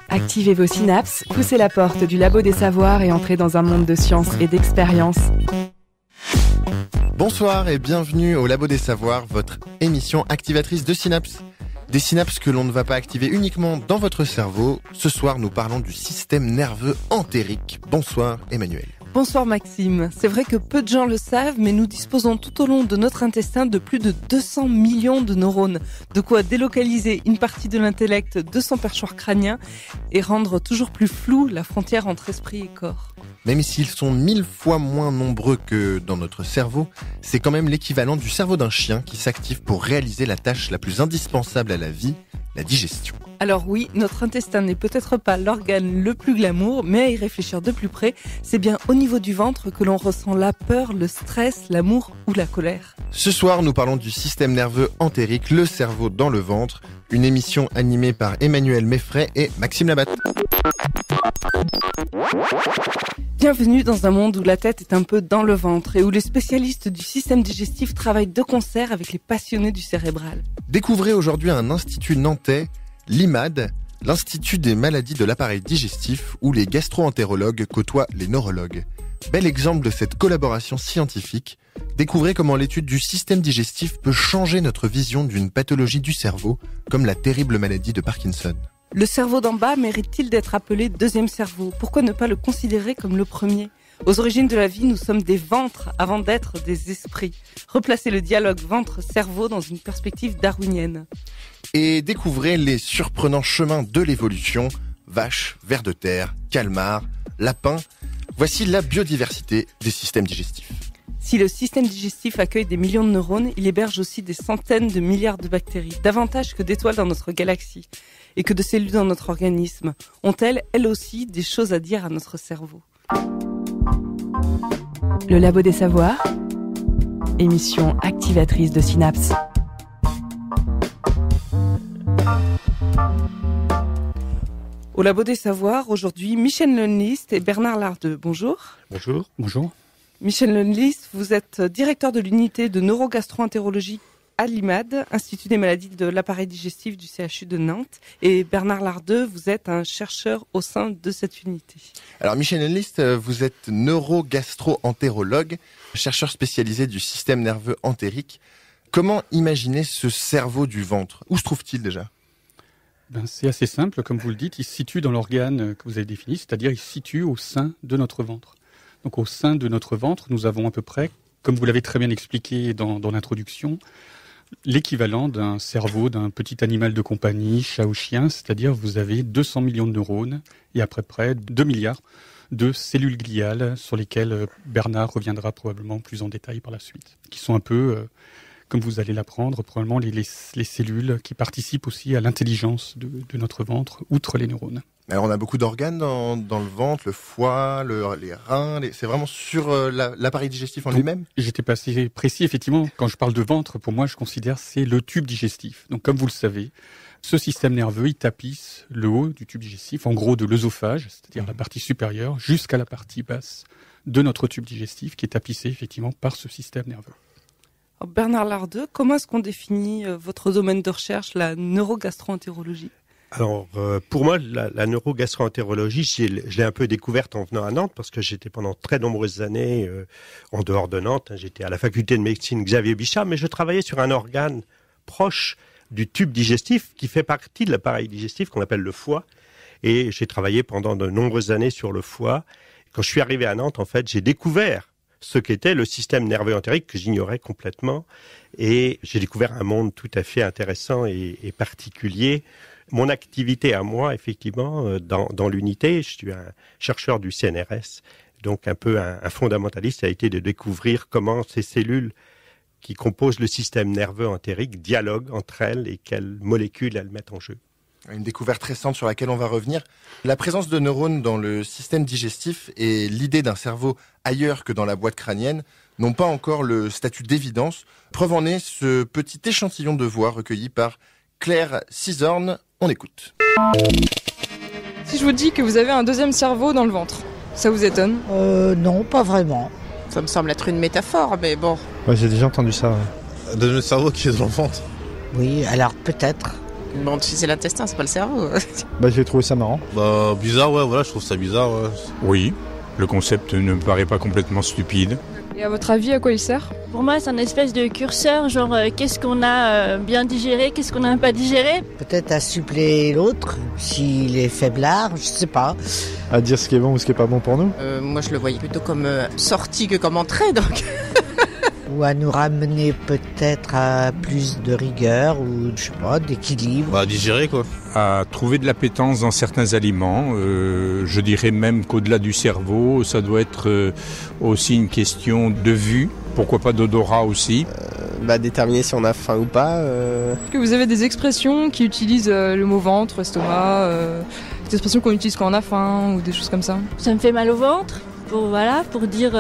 Activez vos synapses, poussez la porte du labo des savoirs et entrez dans un monde de science et d'expérience. Bonsoir et bienvenue au Labo des Savoirs, votre émission activatrice de synapses. Des synapses que l'on ne va pas activer uniquement dans votre cerveau. Ce soir, nous parlons du système nerveux entérique. Bonsoir Emmanuel. Bonsoir Maxime. C'est vrai que peu de gens le savent, mais nous disposons tout au long de notre intestin de plus de 200 millions de neurones. De quoi délocaliser une partie de l'intellect de son perchoir crânien et rendre toujours plus floue la frontière entre esprit et corps. Même s'ils sont 1000 fois moins nombreux que dans notre cerveau, c'est quand même l'équivalent du cerveau d'un chien qui s'active pour réaliser la tâche la plus indispensable à la vie, la digestion. Alors oui, notre intestin n'est peut-être pas l'organe le plus glamour, mais à y réfléchir de plus près, c'est bien au niveau du ventre que l'on ressent la peur, le stress, l'amour ou la colère. Ce soir, nous parlons du système nerveux entérique, le cerveau dans le ventre, une émission animée par Emmanuel Meffray et Maxime Labatte. Bienvenue dans un monde où la tête est un peu dans le ventre et où les spécialistes du système digestif travaillent de concert avec les passionnés du cérébral. Découvrez aujourd'hui un institut nantais, l'IMAD, l'Institut des maladies de l'appareil digestif, où les gastro-entérologues côtoient les neurologues. Bel exemple de cette collaboration scientifique. Découvrez comment l'étude du système digestif peut changer notre vision d'une pathologie du cerveau, comme la terrible maladie de Parkinson. Le cerveau d'en bas mérite-t-il d'être appelé deuxième cerveau ? Pourquoi ne pas le considérer comme le premier ? Aux origines de la vie, nous sommes des ventres avant d'être des esprits. Replacez le dialogue ventre-cerveau dans une perspective darwinienne. Et découvrez les surprenants chemins de l'évolution. Vaches, vers de terre, calmars, lapins. Voici la biodiversité des systèmes digestifs. Si le système digestif accueille des millions de neurones, il héberge aussi des centaines de milliards de bactéries, davantage que d'étoiles dans notre galaxie, et que de cellules dans notre organisme. Ont-elles, elles aussi, des choses à dire à notre cerveau ? Le Labo des Savoirs, émission activatrice de synapses. Au Labo des Savoirs, aujourd'hui, Michel Lundlist et Bernard Lardeux. Bonjour. Bonjour. Bonjour. Michel Lundlist, vous êtes directeur de l'unité de neurogastro-entérologie à l'IMAD, Institut des maladies de l'appareil digestif du CHU de Nantes. Et Bernard Lardeux, vous êtes un chercheur au sein de cette unité. Alors Michel Lundlist, vous êtes neurogastro-entérologue, chercheur spécialisé du système nerveux entérique. Comment imaginer ce cerveau du ventre ? Où se trouve-t-il déjà ? C'est assez simple, comme vous le dites, il se situe dans l'organe que vous avez défini, c'est-à-dire il se situe au sein de notre ventre. Donc au sein de notre ventre, nous avons à peu près, comme vous l'avez très bien expliqué dans l'introduction, l'équivalent d'un cerveau d'un petit animal de compagnie, chat ou chien, c'est-à-dire vous avez 200 millions de neurones et à peu près 2 milliards de cellules gliales sur lesquelles Bernard reviendra probablement plus en détail par la suite, qui sont un peu, comme vous allez l'apprendre, probablement les cellules qui participent aussi à l'intelligence de notre ventre, outre les neurones. Alors on a beaucoup d'organes dans le ventre, le foie, les reins, c'est vraiment sur l'appareil digestif en lui-même ? J'étais pas assez précis, effectivement. Quand je parle de ventre, pour moi, je considère c'est le tube digestif. Donc comme vous le savez, ce système nerveux, il tapisse le haut du tube digestif, en gros de l'œsophage, c'est-à-dire la partie supérieure, jusqu'à la partie basse de notre tube digestif, qui est tapissé effectivement par ce système nerveux. Alors Bernard Lardeux, comment est-ce qu'on définit votre domaine de recherche, la neurogastro-entérologie ? Alors, pour moi, la neurogastro-entérologie, je l'ai un peu découverte en venant à Nantes, parce que j'étais pendant très nombreuses années en dehors de Nantes. J'étais à la faculté de médecine Xavier Bichat, mais je travaillais sur un organe proche du tube digestif, qui fait partie de l'appareil digestif, qu'on appelle le foie. Et j'ai travaillé pendant de nombreuses années sur le foie. Quand je suis arrivé à Nantes, en fait, j'ai découvert ce qu'était le système nerveux entérique, que j'ignorais complètement. Et j'ai découvert un monde tout à fait intéressant et particulier. Mon activité à moi, effectivement, dans l'unité, je suis un chercheur du CNRS, donc un peu un fondamentaliste, a été de découvrir comment ces cellules qui composent le système nerveux entérique dialoguent entre elles et quelles molécules elles mettent en jeu. Une découverte récente sur laquelle on va revenir. La présence de neurones dans le système digestif et l'idée d'un cerveau ailleurs que dans la boîte crânienne n'ont pas encore le statut d'évidence. Preuve en est ce petit échantillon de voix recueilli par Claire Cisorne. On écoute. Si je vous dis que vous avez un deuxième cerveau dans le ventre, ça vous étonne ? Non, pas vraiment. Ça me semble être une métaphore, mais bon. Ouais, j'ai déjà entendu ça. Ouais. Un deuxième cerveau qui est dans le ventre ? Oui, alors peut-être. Bon, si c'est l'intestin, c'est pas le cerveau. J'ai trouvé ça marrant. Bizarre, ouais, voilà, je trouve ça bizarre. Ouais. Oui, le concept ne me paraît pas complètement stupide. Et à votre avis, à quoi il sert ? Pour moi, c'est un espèce de curseur, genre qu'est-ce qu'on a bien digéré, qu'est-ce qu'on n'a pas digéré. Peut-être à suppléer l'autre, s'il est faiblard, je sais pas. À dire ce qui est bon ou ce qui est pas bon pour nous. Moi, je le voyais plutôt comme sortie que comme entrée, donc. Ou à nous ramener peut-être à plus de rigueur ou, je sais pas, d'équilibre. Digérer, quoi. À trouver de l'appétence dans certains aliments, je dirais même qu'au-delà du cerveau, ça doit être aussi une question de vue, pourquoi pas d'odorat aussi. Déterminer si on a faim ou pas. Est-ce que vous avez des expressions qui utilisent le mot ventre, estomac, des expressions qu'on utilise quand on a faim ou des choses comme ça ? Ça me fait mal au ventre. Pour dire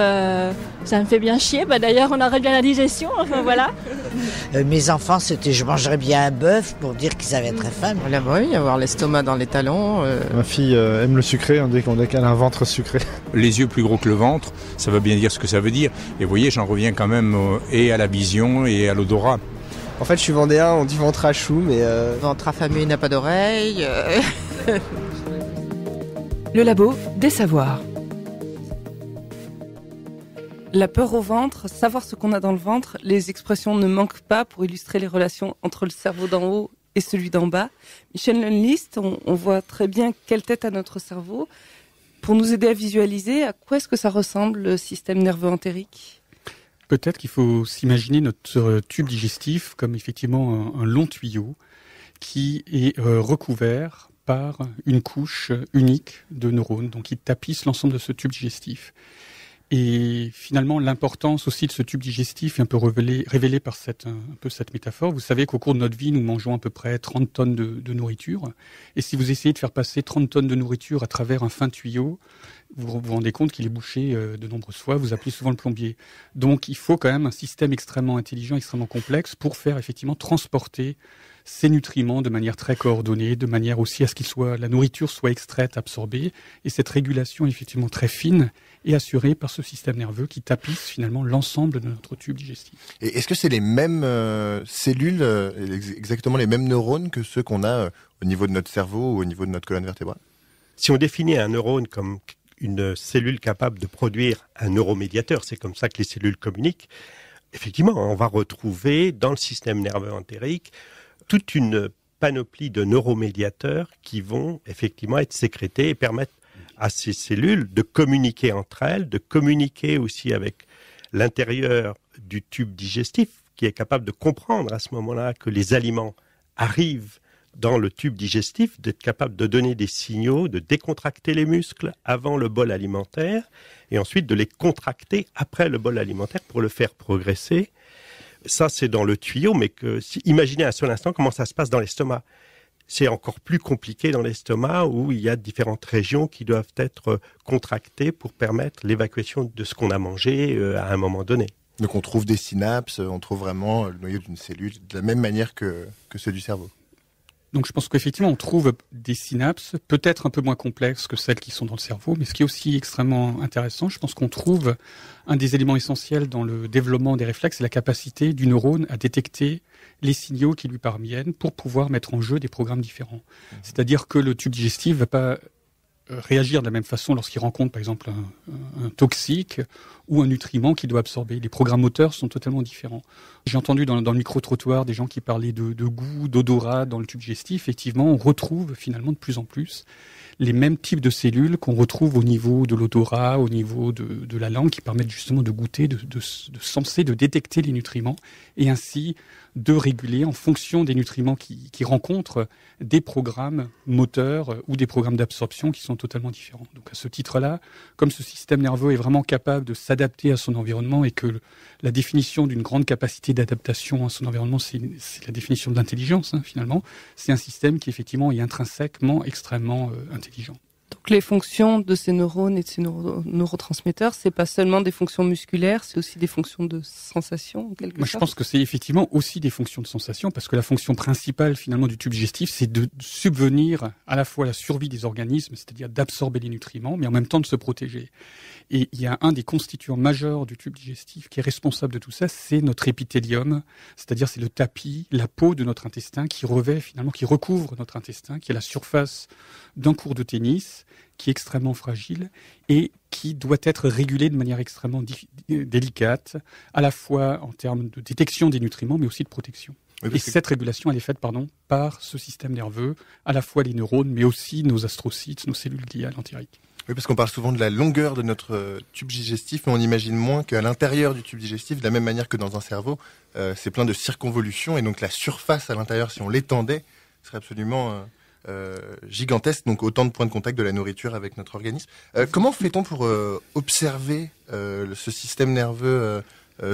ça me fait bien chier. D'ailleurs, on arrête bien la digestion. Voilà. Mes enfants, c'était je mangerais bien un bœuf pour dire qu'ils avaient très faim. Voilà, oui, avoir l'estomac dans les talons. Ma fille aime le sucré, on dit qu'elle a un ventre sucré. Les yeux plus gros que le ventre, ça veut bien dire ce que ça veut dire. Et vous voyez, j'en reviens quand même et à la vision et à l'odorat. En fait, je suis vendéen, on dit ventre à chou, mais... Ventre affamé n'a pas d'oreille. Le labo des savoirs. La peur au ventre, savoir ce qu'on a dans le ventre, les expressions ne manquent pas pour illustrer les relations entre le cerveau d'en haut et celui d'en bas. Michel Lundlist, on voit très bien quelle tête a notre cerveau. Pour nous aider à visualiser, à quoi est-ce que ça ressemble le système nerveux entérique ? Peut-être qu'il faut s'imaginer notre tube digestif comme effectivement un long tuyau qui est recouvert par une couche unique de neurones, donc qui tapisse l'ensemble de ce tube digestif. Et finalement, l'importance aussi de ce tube digestif est un peu révélée par cette métaphore. Vous savez qu'au cours de notre vie, nous mangeons à peu près 30 tonnes de nourriture. Et si vous essayez de faire passer 30 tonnes de nourriture à travers un fin tuyau, vous vous rendez compte qu'il est bouché de nombreuses fois. Vous appelez souvent le plombier. Donc, il faut quand même un système extrêmement intelligent, extrêmement complexe pour faire effectivement transporter ces nutriments de manière très coordonnée, de manière aussi à ce la nourriture soit extraite, absorbée. Et cette régulation est effectivement très fine et assurée par ce système nerveux qui tapisse finalement l'ensemble de notre tube digestif. Et est-ce que c'est les mêmes cellules, exactement les mêmes neurones que ceux qu'on a au niveau de notre cerveau ou au niveau de notre colonne vertébrale ? Si on définit un neurone comme une cellule capable de produire un neuromédiateur, c'est comme ça que les cellules communiquent, effectivement, on va retrouver dans le système nerveux entérique toute une panoplie de neuromédiateurs qui vont effectivement être sécrétés et permettre à ces cellules de communiquer entre elles, de communiquer aussi avec l'intérieur du tube digestif, qui est capable de comprendre à ce moment-là que les aliments arrivent dans le tube digestif, d'être capable de donner des signaux, de décontracter les muscles avant le bol alimentaire et ensuite de les contracter après le bol alimentaire pour le faire progresser. Ça, c'est dans le tuyau, mais imaginez un seul instant comment ça se passe dans l'estomac. C'est encore plus compliqué dans l'estomac où il y a différentes régions qui doivent être contractées pour permettre l'évacuation de ce qu'on a mangé à un moment donné. Donc on trouve des synapses, on trouve vraiment le noyau d'une cellule de la même manière que ceux du cerveau. Donc je pense qu'effectivement on trouve des synapses peut-être un peu moins complexes que celles qui sont dans le cerveau, mais ce qui est aussi extrêmement intéressant, je pense qu'on trouve un des éléments essentiels dans le développement des réflexes, c'est la capacité du neurone à détecter les signaux qui lui parviennent pour pouvoir mettre en jeu des programmes différents. C'est-à-dire que le tube digestif ne va pas réagir de la même façon lorsqu'il rencontre par exemple un toxique ou un nutriment qu'il doit absorber. Les programmes moteurs sont totalement différents. J'ai entendu dans le micro-trottoir des gens qui parlaient de goût, d'odorat dans le tube digestif. Effectivement, on retrouve finalement de plus en plus les mêmes types de cellules qu'on retrouve au niveau de l'odorat, au niveau de la langue, qui permettent justement de goûter, de senser, de détecter les nutriments et ainsi de réguler en fonction des nutriments qui rencontrent des programmes moteurs ou des programmes d'absorption qui sont totalement différents. Donc à ce titre-là, comme ce système nerveux est vraiment capable de s'adapter à son environnement et que la définition d'une grande capacité d'adaptation à son environnement, c'est la définition de l'intelligence finalement, c'est un système qui effectivement est intrinsèquement extrêmement intelligent. Donc les fonctions de ces neurones et de ces neurotransmetteurs, c'est pas seulement des fonctions musculaires, c'est aussi des fonctions de sensation en quelque sorte. Je pense que c'est effectivement aussi des fonctions de sensation, parce que la fonction principale finalement du tube digestif, c'est de subvenir à la fois à la survie des organismes, c'est-à-dire d'absorber les nutriments, mais en même temps de se protéger. Et il y a un des constituants majeurs du tube digestif qui est responsable de tout ça, c'est notre épithélium, c'est-à-dire c'est le tapis, la peau de notre intestin qui revêt finalement, qui recouvre notre intestin, qui est la surface d'un court de tennis, qui est extrêmement fragile et qui doit être régulé de manière extrêmement délicate, à la fois en termes de détection des nutriments, mais aussi de protection. Et cette régulation, elle est faite par ce système nerveux, à la fois les neurones, mais aussi nos astrocytes, nos cellules gliales entériques. Oui, parce qu'on parle souvent de la longueur de notre tube digestif, mais on imagine moins qu'à l'intérieur du tube digestif, de la même manière que dans un cerveau, c'est plein de circonvolutions, et donc la surface à l'intérieur, si on l'étendait, serait absolument gigantesque, donc autant de points de contact de la nourriture avec notre organisme. Comment fait-on pour observer ce système nerveux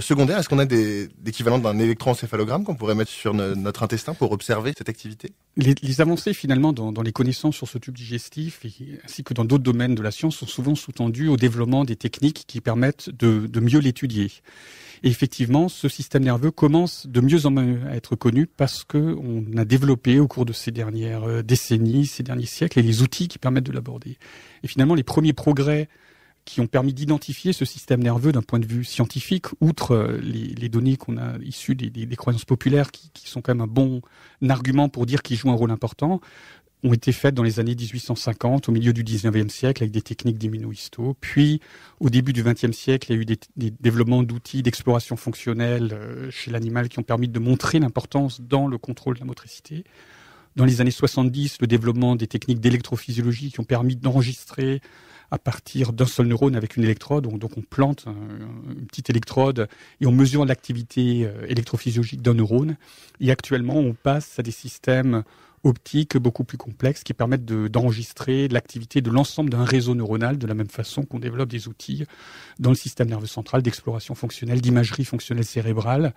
secondaire? Est-ce qu'on a d'équivalent d'un électroencéphalogramme qu'on pourrait mettre sur notre intestin pour observer cette activité? Les avancées finalement dans les connaissances sur ce tube digestif ainsi que dans d'autres domaines de la science sont souvent sous-tendues au développement des techniques qui permettent de mieux l'étudier. Et effectivement, ce système nerveux commence de mieux en mieux à être connu parce qu'on a développé au cours de ces dernières décennies, ces derniers siècles, les outils qui permettent de l'aborder. Et finalement, les premiers progrès qui ont permis d'identifier ce système nerveux d'un point de vue scientifique, outre les données qu'on a issues des croyances populaires qui sont quand même un bon argument pour dire qu'il joue un rôle important, ont été faites dans les années 1850, au milieu du 19e siècle, avec des techniques d'immunohisto. Puis, au début du 20e siècle, il y a eu des développements d'outils d'exploration fonctionnelle chez l'animal qui ont permis de montrer l'importance dans le contrôle de la motricité. Dans les années 70, le développement des techniques d'électrophysiologie qui ont permis d'enregistrer à partir d'un seul neurone avec une électrode. Donc on plante une petite électrode et on mesure l'activité électrophysiologique d'un neurone. Et actuellement, on passe à des systèmes optiques beaucoup plus complexes qui permettent d'enregistrer l'activité de l'ensemble d'un réseau neuronal de la même façon qu'on développe des outils dans le système nerveux central d'exploration fonctionnelle, d'imagerie fonctionnelle cérébrale.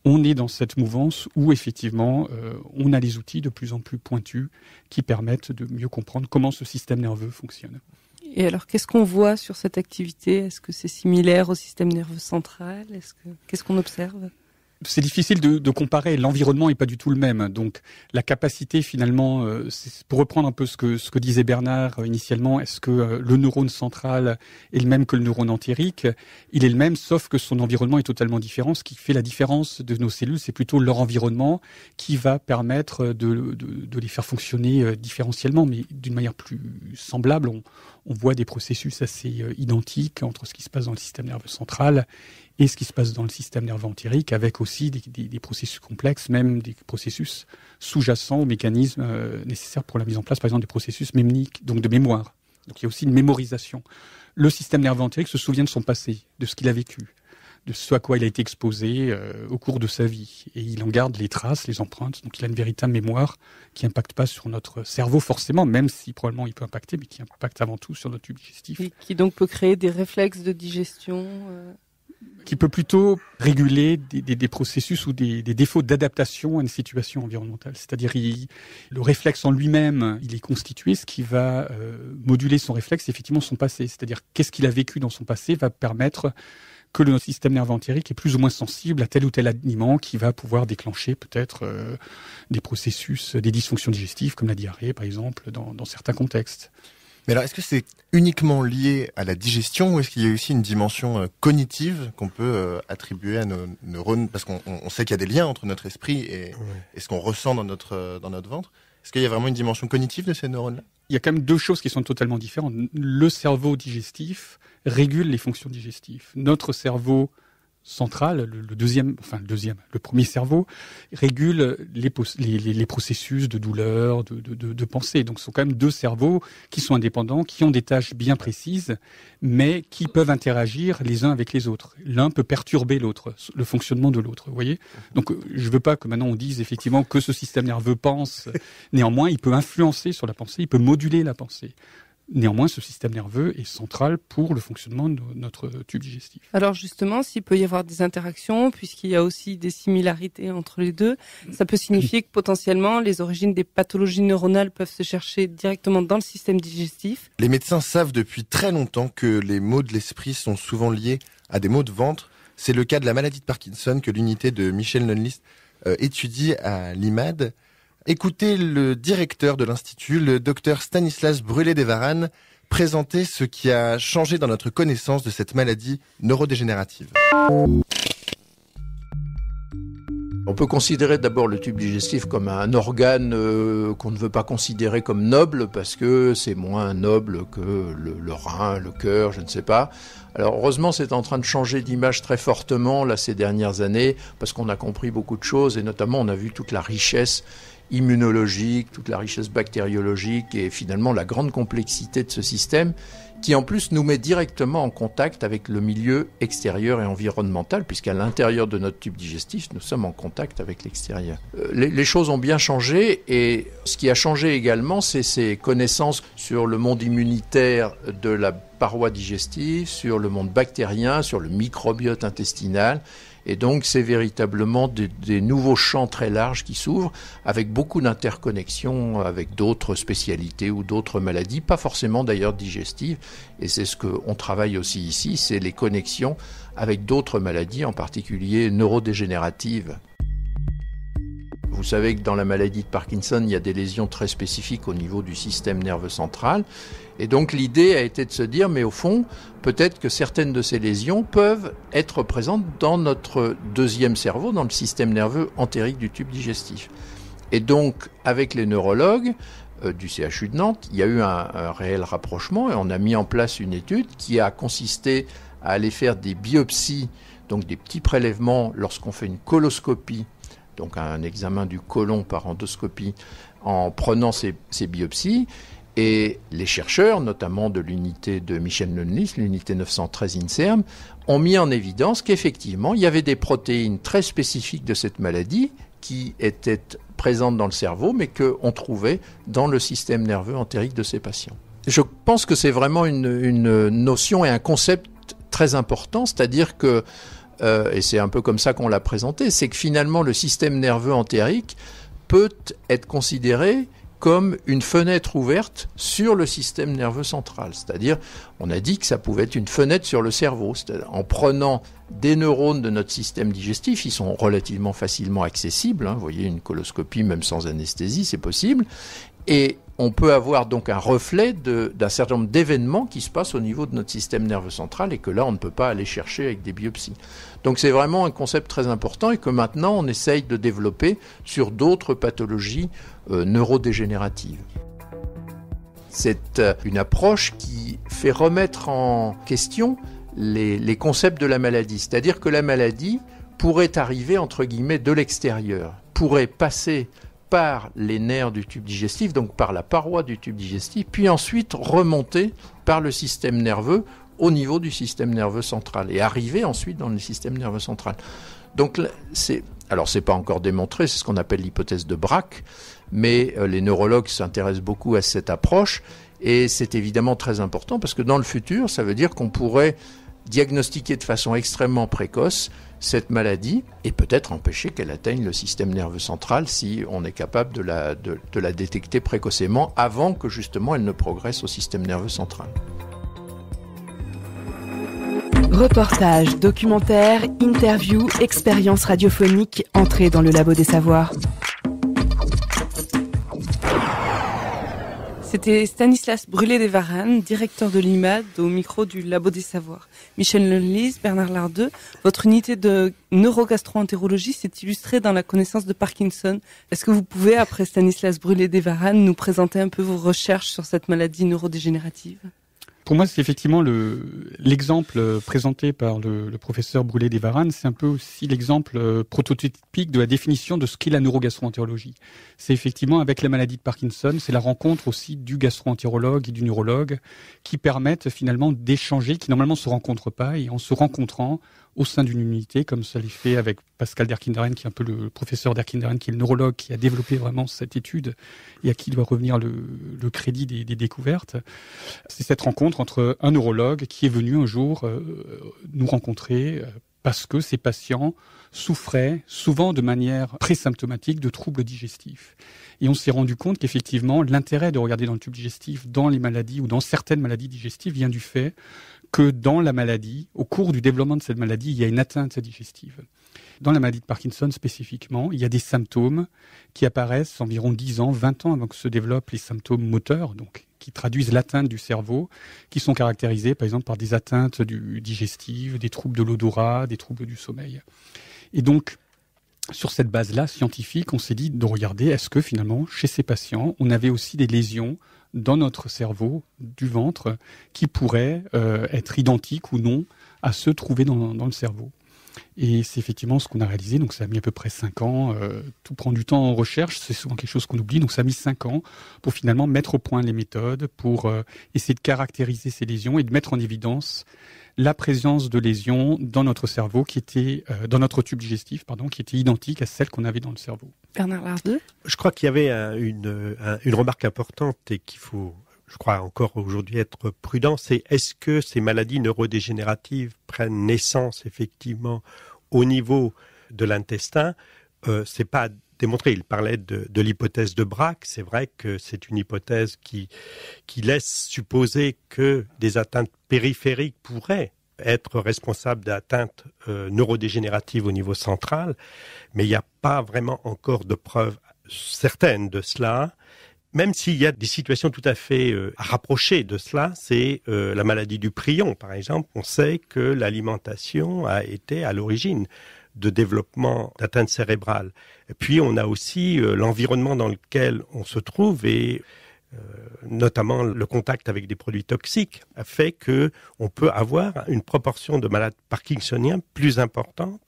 On est dans cette mouvance où effectivement on a des outils de plus en plus pointus qui permettent de mieux comprendre comment ce système nerveux fonctionne. Et alors, qu'est-ce qu'on voit sur cette activité? Est-ce que c'est similaire au système nerveux central? Qu'est-ce qu'on observe? C'est difficile de comparer. L'environnement n'est pas du tout le même. Donc, la capacité, finalement, pour reprendre un peu ce que disait Bernard initialement, est-ce que le neurone central est le même que le neurone entérique? Il est le même, sauf que son environnement est totalement différent. Ce qui fait la différence de nos cellules, c'est plutôt leur environnement qui va permettre de les faire fonctionner différentiellement, mais d'une manière plus semblable. On voit des processus assez identiques entre ce qui se passe dans le système nerveux central et ce qui se passe dans le système nerveux entérique, avec aussi des processus complexes, même des processus sous-jacents aux mécanismes nécessaires pour la mise en place, par exemple, des processus mnémiques, donc de mémoire. Donc il y a aussi une mémorisation. Le système nerveux entérique se souvient de son passé, de ce qu'il a vécu, de ce à quoi il a été exposé au cours de sa vie. Et il en garde les traces, les empreintes. Donc il a une véritable mémoire qui n'impacte pas sur notre cerveau forcément, même si probablement il peut impacter, mais qui impacte avant tout sur notre tube digestif. Et qui donc peut créer des réflexes de digestion qui peut plutôt réguler des processus ou des défauts d'adaptation à une situation environnementale. C'est-à-dire le réflexe en lui-même, il est constitué, ce qui va moduler son réflexe, c'est effectivement son passé. C'est-à-dire qu'est-ce qu'il a vécu dans son passé va permettre que notre système nerveux entérique est plus ou moins sensible à tel ou tel aliment qui va pouvoir déclencher peut-être des processus, des dysfonctions digestives, comme la diarrhée par exemple, dans certains contextes. Mais alors, est-ce que c'est uniquement lié à la digestion ou est-ce qu'il y a aussi une dimension cognitive qu'on peut attribuer à nos neurones? Parce qu'on sait qu'il y a des liens entre notre esprit et ce qu'on ressent dans notre ventre. Est-ce qu'il y a vraiment une dimension cognitive de ces neurones-là? Il y a quand même deux choses qui sont totalement différentes. Le cerveau digestif régule les fonctions digestives. Notre cerveau central, le premier cerveau, régule les processus de douleur, de pensée. Donc ce sont quand même deux cerveaux qui sont indépendants, qui ont des tâches bien précises, mais qui peuvent interagir les uns avec les autres. L'un peut perturber l'autre, le fonctionnement de l'autre, vous voyez? Donc je ne veux pas que maintenant on dise effectivement que ce système nerveux pense. Néanmoins, il peut influencer sur la pensée, il peut moduler la pensée. Néanmoins, ce système nerveux est central pour le fonctionnement de notre tube digestif. Alors justement, s'il peut y avoir des interactions, puisqu'il y a aussi des similarités entre les deux, ça peut signifier que potentiellement les origines des pathologies neuronales peuvent se chercher directement dans le système digestif. Les médecins savent depuis très longtemps que les maux de l'esprit sont souvent liés à des maux de ventre. C'est le cas de la maladie de Parkinson que l'unité de Michel Nunlist étudie à l'IMAD. Écoutez le directeur de l'Institut, le docteur Stanislas Brulé-Desvaranes, présenter ce qui a changé dans notre connaissance de cette maladie neurodégénérative. On peut considérer d'abord le tube digestif comme un organe qu'on ne veut pas considérer comme noble parce que c'est moins noble que le rein, le cœur, je ne sais pas. Alors heureusement, c'est en train de changer d'image très fortement là ces dernières années parce qu'on a compris beaucoup de choses et notamment on a vu toute la richesse immunologique, toute la richesse bactériologique et finalement la grande complexité de ce système qui en plus nous met directement en contact avec le milieu extérieur et environnemental, puisqu'à l'intérieur de notre tube digestif, nous sommes en contact avec l'extérieur. Les choses ont bien changé, et ce qui a changé également, c'est ces connaissances sur le monde immunitaire de la paroi digestive, sur le monde bactérien, sur le microbiote intestinal. Et donc, c'est véritablement des nouveaux champs très larges qui s'ouvrent, avec beaucoup d'interconnexions avec d'autres spécialités ou d'autres maladies, pas forcément d'ailleurs digestives. Et c'est ce qu'on travaille aussi ici, c'est les connexions avec d'autres maladies, en particulier neurodégénératives. Vous savez que dans la maladie de Parkinson, il y a des lésions très spécifiques au niveau du système nerveux central. Et donc l'idée a été de se dire, mais au fond, peut-être que certaines de ces lésions peuvent être présentes dans notre deuxième cerveau, dans le système nerveux entérique du tube digestif. Et donc, avec les neurologues du CHU de Nantes, il y a eu un réel rapprochement et on a mis en place une étude qui a consisté à aller faire des biopsies, donc des petits prélèvements lorsqu'on fait une coloscopie, donc un examen du côlon par endoscopie, en prenant ces biopsies. Et les chercheurs, notamment de l'unité de Michel Lundlis, l'unité 913 INSERM, ont mis en évidence qu'effectivement, il y avait des protéines très spécifiques de cette maladie qui étaient présentes dans le cerveau, mais qu'on trouvait dans le système nerveux entérique de ces patients. Je pense que c'est vraiment une notion et un concept très important, c'est-à-dire que et c'est un peu comme ça qu'on l'a présenté, c'est que finalement le système nerveux entérique peut être considéré comme une fenêtre ouverte sur le système nerveux central. C'est-à-dire, on a dit que ça pouvait être une fenêtre sur le cerveau. C'est-à-dire, en prenant des neurones de notre système digestif, ils sont relativement facilement accessibles. Vous voyez, une coloscopie, même sans anesthésie, c'est possible. Et on peut avoir donc un reflet d'un certain nombre d'événements qui se passent au niveau de notre système nerveux central et que là, on ne peut pas aller chercher avec des biopsies. Donc c'est vraiment un concept très important et que maintenant, on essaye de développer sur d'autres pathologies neurodégénératives. C'est une approche qui fait remettre en question les concepts de la maladie. C'est-à-dire que la maladie pourrait arriver, entre guillemets, de l'extérieur, pourrait passer par les nerfs du tube digestif, donc par la paroi du tube digestif, puis ensuite remonter par le système nerveux au niveau du système nerveux central et arriver ensuite dans le système nerveux central. Donc c'est pas encore démontré, c'est ce qu'on appelle l'hypothèse de Braak, mais les neurologues s'intéressent beaucoup à cette approche et c'est évidemment très important parce que dans le futur, ça veut dire qu'on pourrait diagnostiquer de façon extrêmement précoce cette maladie et peut-être empêcher qu'elle atteigne le système nerveux central si on est capable de la détecter précocement avant que justement elle ne progresse au système nerveux central. Reportages, documentaires, interviews, expériences radiophoniques, entrée dans le labo des savoirs. C'était Stanislas Brulé-des-Varennes, directeur de l'IMAD, au micro du Labo des Savoirs. Michel Lundlis, Bernard Lardeux, votre unité de neurogastro-entérologie s'est illustrée dans la connaissance de Parkinson. Est-ce que vous pouvez, après Stanislas Brulé-des-Varennes, nous présenter un peu vos recherches sur cette maladie neurodégénérative ? Pour moi, c'est effectivement l'exemple présenté par le professeur Brulé-des-Varennes, c'est un peu aussi l'exemple prototypique de la définition de ce qu'est la neurogastro-entérologie. C'est effectivement, avec la maladie de Parkinson, c'est la rencontre aussi du gastro-entérologue et du neurologue qui permettent finalement d'échanger, qui normalement ne se rencontrent pas, et en se rencontrant au sein d'une unité, comme ça l'est fait avec Pascal Derkinderen, qui est un peu le professeur Derkinderen, qui est le neurologue, qui a développé vraiment cette étude et à qui doit revenir le crédit des découvertes. C'est cette rencontre entre un neurologue qui est venu un jour nous rencontrer parce que ces patients souffraient souvent de manière présymptomatique de troubles digestifs. Et on s'est rendu compte qu'effectivement, l'intérêt de regarder dans le tube digestif, dans les maladies ou dans certaines maladies digestives, vient du fait que dans la maladie, au cours du développement de cette maladie, il y a une atteinte digestive. Dans la maladie de Parkinson spécifiquement, il y a des symptômes qui apparaissent environ 10 ans, 20 ans avant que se développent les symptômes moteurs, donc qui traduisent l'atteinte du cerveau, qui sont caractérisées par exemple par des atteintes digestives, des troubles de l'odorat, des troubles du sommeil. Et donc, sur cette base-là, scientifique, on s'est dit de regarder est-ce que finalement, chez ces patients, on avait aussi des lésions dans notre cerveau, du ventre, qui pourraient être identiques ou non à ceux trouvés dans le cerveau. Et c'est effectivement ce qu'on a réalisé, donc ça a mis à peu près 5 ans. Tout prend du temps en recherche, c'est souvent quelque chose qu'on oublie, donc ça a mis 5 ans pour finalement mettre au point les méthodes, pour essayer de caractériser ces lésions et de mettre en évidence la présence de lésions dans notre cerveau, qui était dans notre tube digestif, qui était identique à celle qu'on avait dans le cerveau. Bernard Lardeux ? Je crois qu'il y avait une remarque importante et qu'il faut, je crois encore aujourd'hui, être prudent, c'est est-ce que ces maladies neurodégénératives prennent naissance effectivement au niveau de l'intestin ? C'est pas démontré. Il parlait de l'hypothèse de Braque. C'est vrai que c'est une hypothèse qui laisse supposer que des atteintes périphériques pourraient être responsables d'atteintes neurodégénératives au niveau central, mais il n'y a pas vraiment encore de preuves certaines de cela. Même s'il y a des situations tout à fait rapprochées de cela, c'est la maladie du prion, par exemple. On sait que l'alimentation a été à l'origine de développement d'atteintes cérébrales. Et puis on a aussi l'environnement dans lequel on se trouve et notamment le contact avec des produits toxiques a fait que on peut avoir une proportion de malades parkinsoniens plus importante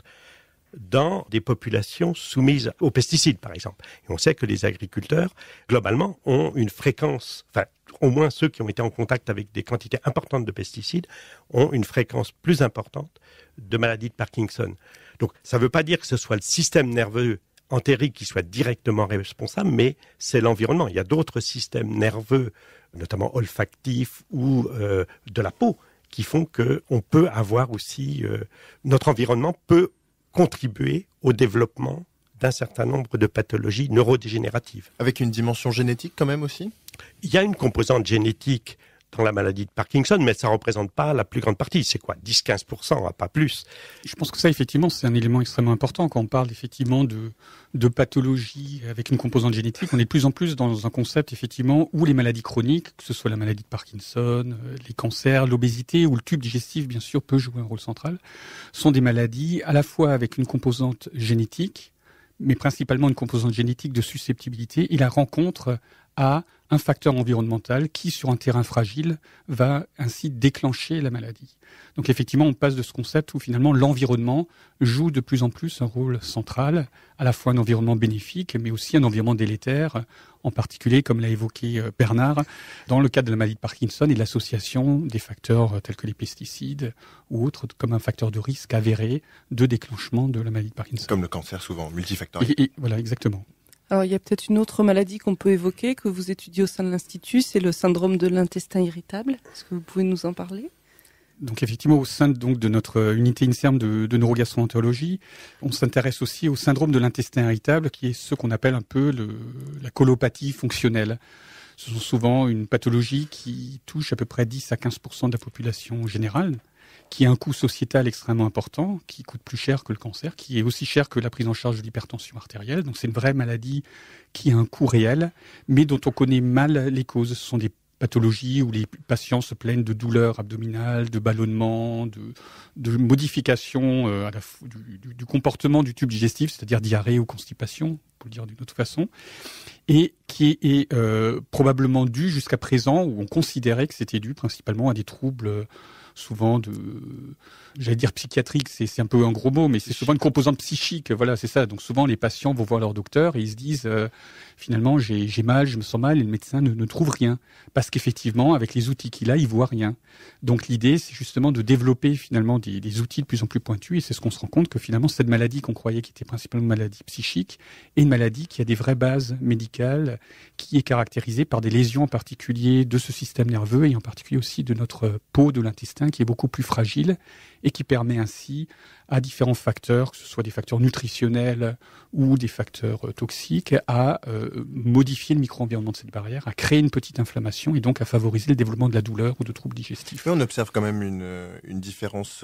dans des populations soumises aux pesticides, par exemple. Et on sait que les agriculteurs, globalement, ont une fréquence, enfin, au moins ceux qui ont été en contact avec des quantités importantes de pesticides, ont une fréquence plus importante de maladies de Parkinson. Donc, ça ne veut pas dire que ce soit le système nerveux entérique qui soit directement responsable, mais c'est l'environnement. Il y a d'autres systèmes nerveux, notamment olfactifs ou de la peau, qui font qu'on peut avoir aussi... notre environnement peut contribuer au développement d'un certain nombre de pathologies neurodégénératives. Avec une dimension génétique quand même aussi ? Il y a une composante génétique dans la maladie de Parkinson, mais ça ne représente pas la plus grande partie. C'est quoi, 10-15%, pas plus. Je pense que ça, effectivement, c'est un élément extrêmement important. Quand on parle effectivement de pathologie avec une composante génétique, on est de plus en plus dans un concept, effectivement, où les maladies chroniques, que ce soit la maladie de Parkinson, les cancers, l'obésité ou le tube digestif, bien sûr, peut jouer un rôle central, sont des maladies à la fois avec une composante génétique, mais principalement une composante génétique de susceptibilité, et la rencontre à un facteur environnemental qui, sur un terrain fragile, va ainsi déclencher la maladie. Donc effectivement, on passe de ce concept où finalement l'environnement joue de plus en plus un rôle central, à la fois un environnement bénéfique, mais aussi un environnement délétère, en particulier, comme l'a évoqué Bernard, dans le cadre de la maladie de Parkinson et de l'association des facteurs tels que les pesticides ou autres, comme un facteur de risque avéré de déclenchement de la maladie de Parkinson. Comme le cancer, souvent, multifactoriel. Et voilà, exactement. Alors, il y a peut-être une autre maladie qu'on peut évoquer, que vous étudiez au sein de l'Institut, c'est le syndrome de l'intestin irritable. Est-ce que vous pouvez nous en parler ? Donc effectivement, au sein de notre unité INSERM de neurogastroentérologie, on s'intéresse aussi au syndrome de l'intestin irritable, qui est ce qu'on appelle un peu la colopathie fonctionnelle. Ce sont souvent une pathologie qui touche à peu près 10 à 15% de la population générale, qui a un coût sociétal extrêmement important, qui coûte plus cher que le cancer, qui est aussi cher que la prise en charge de l'hypertension artérielle. Donc c'est une vraie maladie qui a un coût réel, mais dont on connaît mal les causes. Ce sont des pathologies où les patients se plaignent de douleurs abdominales, de ballonnements, de modifications du comportement du tube digestif, c'est-à-dire diarrhée ou constipation, pour le dire d'une autre façon, et qui est probablement dû jusqu'à présent, où on considérait que c'était dû principalement à des troubles souvent j'allais dire psychiatrique, c'est un peu un gros mot, mais c'est souvent une composante psychique, voilà, c'est ça. Donc souvent les patients vont voir leur docteur et ils se disent finalement j'ai mal, je me sens mal, et le médecin ne trouve rien, parce qu'effectivement avec les outils qu'il a, il voit rien. Donc l'idée c'est justement de développer finalement des outils de plus en plus pointus, et c'est ce qu'on se rend compte que finalement cette maladie qu'on croyait qui était principalement une maladie psychique est une maladie qui a des vraies bases médicales, qui est caractérisée par des lésions en particulier de ce système nerveux et en particulier aussi de notre peau, de l'intestin, qui est beaucoup plus fragile et qui permet ainsi à différents facteurs, que ce soit des facteurs nutritionnels ou des facteurs toxiques, à modifier le micro-environnement de cette barrière, à créer une petite inflammation et donc à favoriser le développement de la douleur ou de troubles digestifs. Mais on observe quand même une différence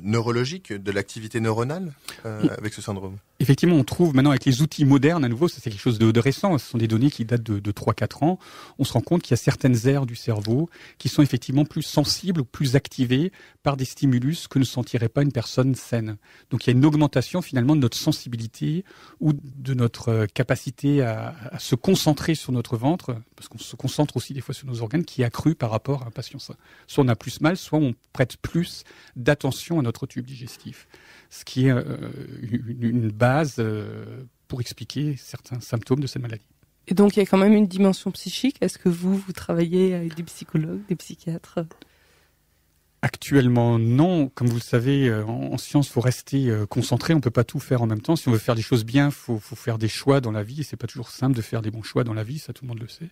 neurologique de l'activité neuronale avec ce syndrome? Effectivement, on trouve maintenant avec les outils modernes, à nouveau, ça c'est quelque chose de récent, ce sont des données qui datent de 3-4 ans, on se rend compte qu'il y a certaines aires du cerveau qui sont effectivement plus sensibles ou plus activées par des stimulus que ne sentirait pas une personne saine. Donc il y a une augmentation finalement de notre sensibilité ou de notre capacité à se concentrer sur notre ventre, parce qu'on se concentre aussi des fois sur nos organes, qui est accrue par rapport à un patient sain. Soit on a plus mal, soit on prête plus d'attention à notre tube digestif. Ce qui est une base pour expliquer certains symptômes de cette maladie. Et donc il y a quand même une dimension psychique. Est-ce que vous travaillez avec des psychologues, des psychiatres? Actuellement, non. Comme vous le savez, en science, il faut rester concentré. On ne peut pas tout faire en même temps. Si on veut faire des choses bien, il faut faire des choix dans la vie. Et c'est pas toujours simple de faire des bons choix dans la vie, ça tout le monde le sait.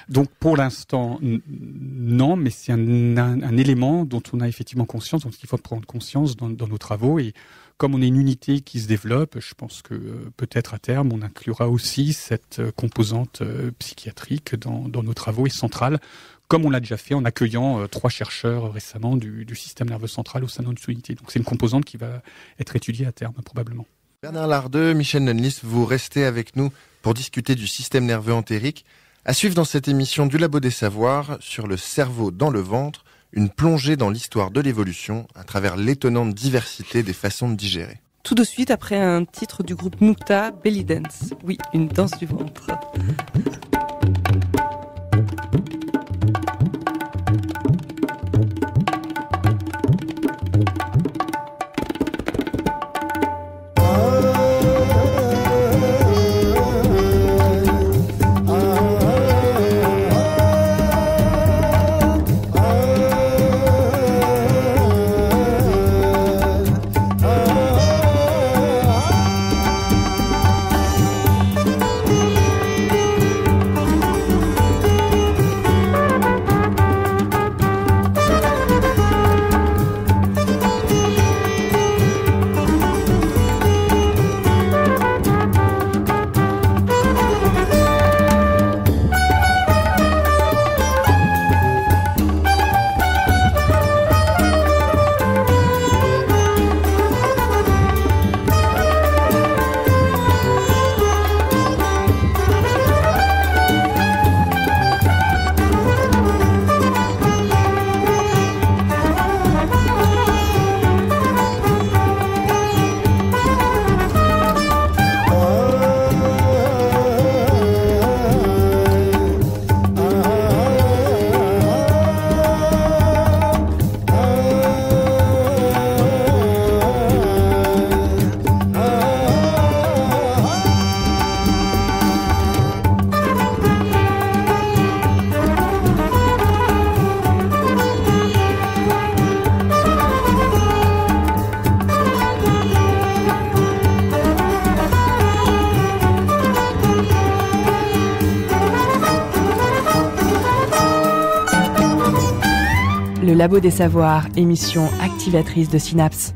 Donc pour l'instant, non, mais c'est un élément dont on a effectivement conscience, dont il faut prendre conscience dans nos travaux. Et comme on est une unité qui se développe, je pense que peut-être à terme, on inclura aussi cette composante psychiatrique dans nos travaux et centrale, comme on l'a déjà fait en accueillant 3 chercheurs récemment du système nerveux central au sein de notre unité. Donc c'est une composante qui va être étudiée à terme, probablement. Bernard Lardeux, Michel Nunlist, vous restez avec nous pour discuter du système nerveux entérique. À suivre dans cette émission du Labo des Savoirs sur le cerveau dans le ventre, une plongée dans l'histoire de l'évolution à travers l'étonnante diversité des façons de digérer. Tout de suite après un titre du groupe Nukta, Belly Dance. Oui, une danse du ventre. Le Labo des Savoirs, émission activatrice de synapses.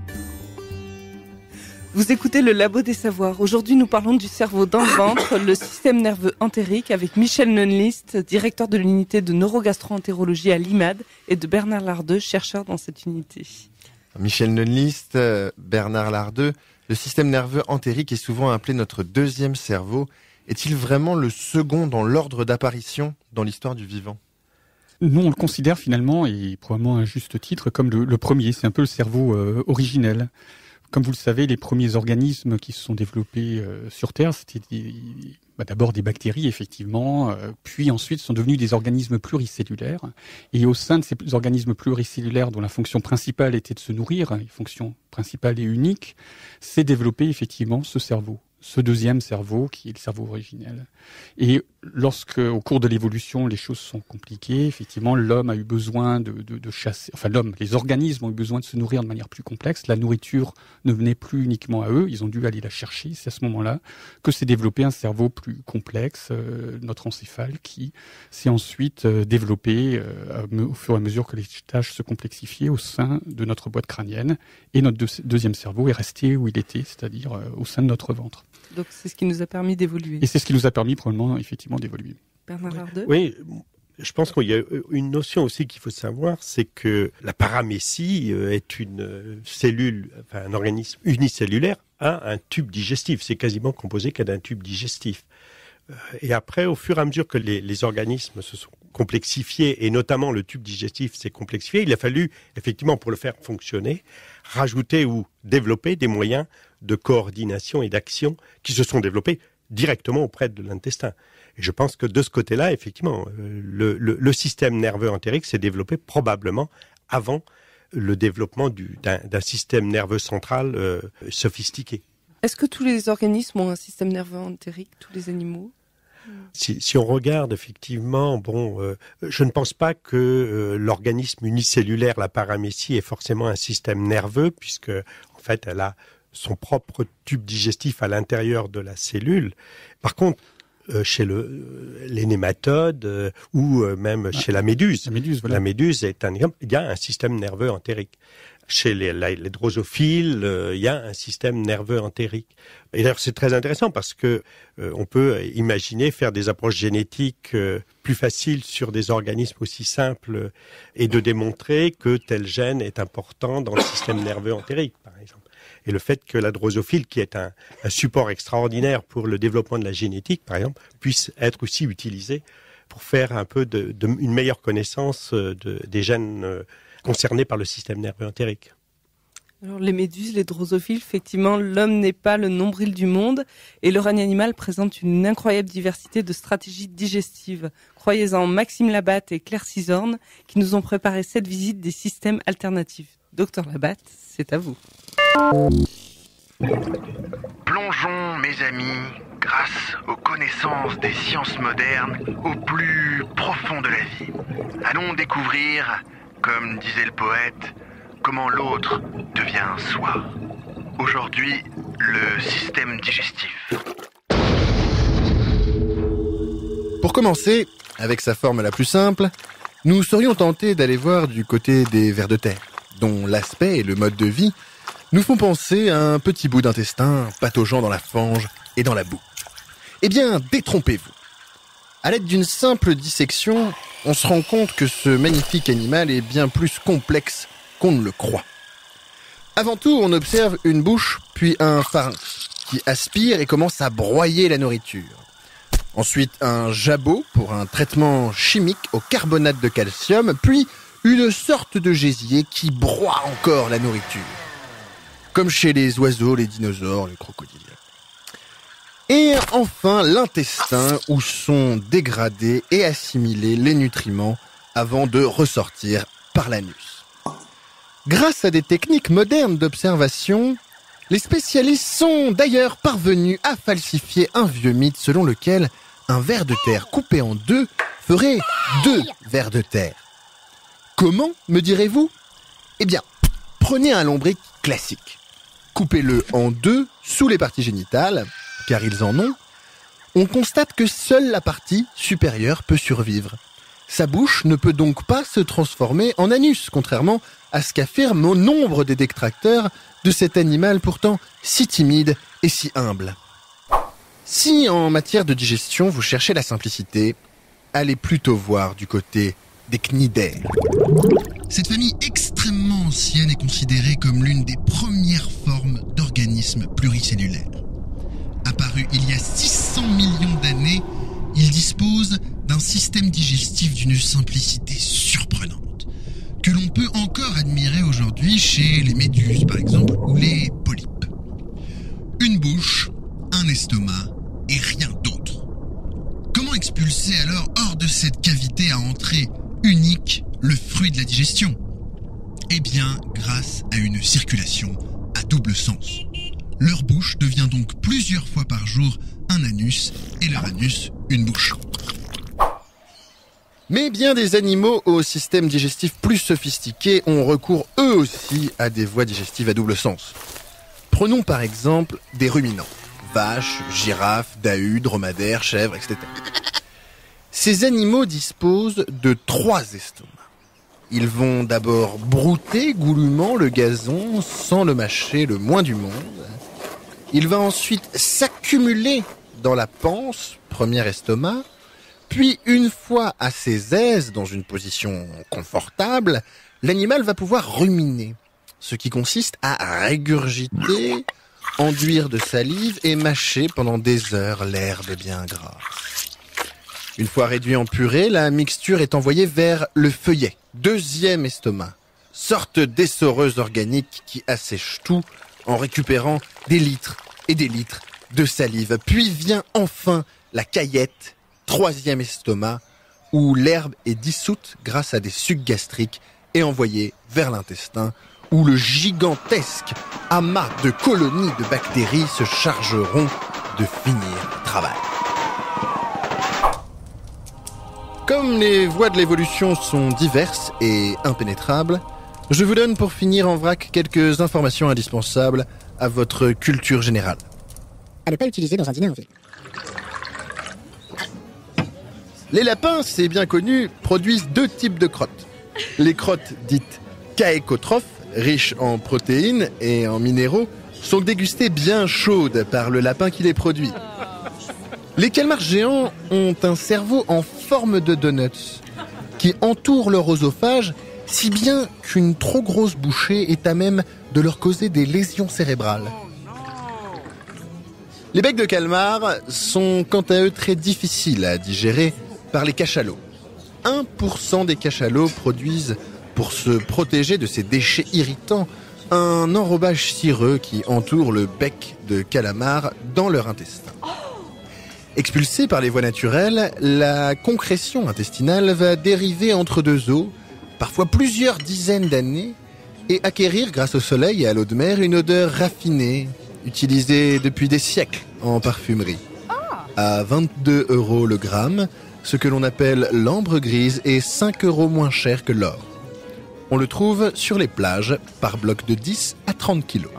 Vous écoutez le Labo des Savoirs. Aujourd'hui, nous parlons du cerveau dans le ventre, le système nerveux entérique, avec Michel Nunlist, directeur de l'unité de neurogastro-entérologie à l'IMAD, et de Bernard Lardeux, chercheur dans cette unité. Michel Nunlist, Bernard Lardeux, le système nerveux entérique est souvent appelé notre deuxième cerveau. Est-il vraiment le second dans l'ordre d'apparition dans l'histoire du vivant ? Nous, on le considère finalement, et probablement à un juste titre, comme le premier. C'est un peu le cerveau originel. Comme vous le savez, les premiers organismes qui se sont développés sur Terre, c'était d'abord des bactéries, effectivement, puis ensuite sont devenus des organismes pluricellulaires. Et au sein de ces organismes pluricellulaires, dont la fonction principale était de se nourrir, une fonction principale et unique, s'est développé effectivement ce cerveau. Ce deuxième cerveau, qui est le cerveau originel. Et lorsque, au cours de l'évolution, les choses sont compliquées, effectivement, l'homme a eu besoin de chasser, enfin les organismes ont eu besoin de se nourrir de manière plus complexe. La nourriture ne venait plus uniquement à eux, ils ont dû aller la chercher. C'est à ce moment-là que s'est développé un cerveau plus complexe, notre encéphale, qui s'est ensuite développé au fur et à mesure que les tâches se complexifiaient au sein de notre boîte crânienne. Et notre deuxième cerveau est resté où il était, c'est-à-dire au sein de notre ventre. Donc c'est ce qui nous a permis d'évoluer. Et c'est ce qui nous a permis probablement effectivement d'évoluer. Bernard Lardeux ? Oui, Je pense qu'il y a une notion aussi qu'il faut savoir, c'est que la paramécie est une cellule, enfin un organisme unicellulaire a un tube digestif. C'est quasiment composé qu'à d'un tube digestif. Et après, au fur et à mesure que les organismes se sont complexifiés, et notamment le tube digestif s'est complexifié, il a fallu, effectivement, pour le faire fonctionner, rajouter ou développer des moyens de coordination et d'action qui se sont développés directement auprès de l'intestin. Et je pense que de ce côté-là, effectivement, le système nerveux entérique s'est développé probablement avant le développement d'un système nerveux central sophistiqué. Est-ce que tous les organismes ont un système nerveux entérique, tous les animaux ? Si on regarde effectivement, je ne pense pas que l'organisme unicellulaire, la paramécie, ait forcément un système nerveux, puisque en fait elle a son propre tube digestif à l'intérieur de la cellule. Par contre, chez les nématodes ou même chez la méduse, voilà. La méduse est il y a un système nerveux entérique. Chez les drosophiles, il y a un système nerveux entérique. Et d'ailleurs, c'est très intéressant parce que on peut imaginer faire des approches génétiques plus faciles sur des organismes aussi simples et de démontrer que tel gène est important dans le système nerveux entérique, par exemple. Et le fait que la drosophile, qui est un support extraordinaire pour le développement de la génétique, par exemple, puisse être aussi utilisé pour faire un peu une meilleure connaissance des gènes concernés par le système nerveux entérique. Alors, les méduses, les drosophiles, effectivement, l'homme n'est pas le nombril du monde et le règne animal présente une incroyable diversité de stratégies digestives. Croyez-en Maxime Labatte et Claire Cisorne qui nous ont préparé cette visite des systèmes alternatifs. Docteur Labatte, c'est à vous. Plongeons, mes amis, grâce aux connaissances des sciences modernes, au plus profond de la vie. Allons découvrir, comme disait le poète, comment l'autre devient soi. Aujourd'hui, le système digestif. Pour commencer, avec sa forme la plus simple, nous serions tentés d'aller voir du côté des vers de terre, dont l'aspect et le mode de vie nous font penser à un petit bout d'intestin pataugeant dans la fange et dans la boue. Eh bien, détrompez-vous. À l'aide d'une simple dissection, on se rend compte que ce magnifique animal est bien plus complexe qu'on ne le croit. Avant tout, on observe une bouche, puis un pharynx, qui aspire et commence à broyer la nourriture. Ensuite, un jabot pour un traitement chimique au carbonate de calcium, puis une sorte de gésier qui broie encore la nourriture. Comme chez les oiseaux, les dinosaures, les crocodiles. Et enfin, l'intestin, où sont dégradés et assimilés les nutriments avant de ressortir par l'anus. Grâce à des techniques modernes d'observation, les spécialistes sont d'ailleurs parvenus à falsifier un vieux mythe selon lequel un ver de terre coupé en deux ferait 2 vers de terre. Comment, me direz-vous ? Eh bien, prenez un lombric classique. Coupez-le en 2 sous les parties génitales, car ils en ont. On constate que seule la partie supérieure peut survivre. Sa bouche ne peut donc pas se transformer en anus, contrairement à ce qu'affirment nombre des détracteurs de cet animal pourtant si timide et si humble. Si en matière de digestion vous cherchez la simplicité, allez plutôt voir du côté des cnidaires. Cette famille extrêmement ancienne est considérée comme l'une des premières formes d'organismes pluricellulaires. Apparu il y a 600 millions d'années, ils disposent d'un système digestif d'une simplicité surprenante, que l'on peut encore admirer aujourd'hui chez les méduses par exemple, ou les polypes. Une bouche, un estomac et rien d'autre. Comment expulser alors hors de cette cavité à entrée unique le fruit de la digestion ? Eh bien, grâce à une circulation à double sens. Leur bouche devient donc plusieurs fois par jour un anus et leur anus une bouche. Mais bien des animaux au système digestif plus sophistiqué ont recours eux aussi à des voies digestives à double sens. Prenons par exemple des ruminants, vaches, girafes, dahus, dromadaires, chèvres, etc. Ces animaux disposent de 3 estomacs. Ils vont d'abord brouter goulûment le gazon sans le mâcher le moins du monde. Il va ensuite s'accumuler dans la panse, premier estomac, Puis, une fois à ses aises, dans une position confortable, l'animal va pouvoir ruminer, ce qui consiste à régurgiter, enduire de salive et mâcher pendant des heures l'herbe bien grasse. Une fois réduit en purée, la mixture est envoyée vers le feuillet, deuxième estomac, sorte d'essoreuse organique qui assèche tout en récupérant des litres et des litres de salive. Puis vient enfin la caillette, troisième estomac, où l'herbe est dissoute grâce à des sucs gastriques et envoyée vers l'intestin, où le gigantesque amas de colonies de bactéries se chargeront de finir le travail. Comme les voies de l'évolution sont diverses et impénétrables, je vous donne pour finir en vrac quelques informations indispensables à votre culture générale. À ne pas utiliser dans un dîner en ville. Les lapins, c'est bien connu, produisent 2 types de crottes. Les crottes dites caécotrophes, riches en protéines et en minéraux, sont dégustées bien chaudes par le lapin qui les produit. Les calmars géants ont un cerveau en forme de donuts qui entoure leur oesophage, si bien qu'une trop grosse bouchée est à même de leur causer des lésions cérébrales. Les becs de calmar sont quant à eux très difficiles à digérer par les cachalots. 1% des cachalots produisent, pour se protéger de ces déchets irritants, un enrobage cireux qui entoure le bec de calamar dans leur intestin. Expulsée par les voies naturelles, la concrétion intestinale va dériver entre 2 os, parfois plusieurs dizaines d'années, et acquérir, grâce au soleil et à l'eau de mer, une odeur raffinée, utilisée depuis des siècles en parfumerie. À 22 € le gramme, ce que l'on appelle l'ambre grise est 5 € moins cher que l'or. On le trouve sur les plages par bloc de 10 à 30 kilos.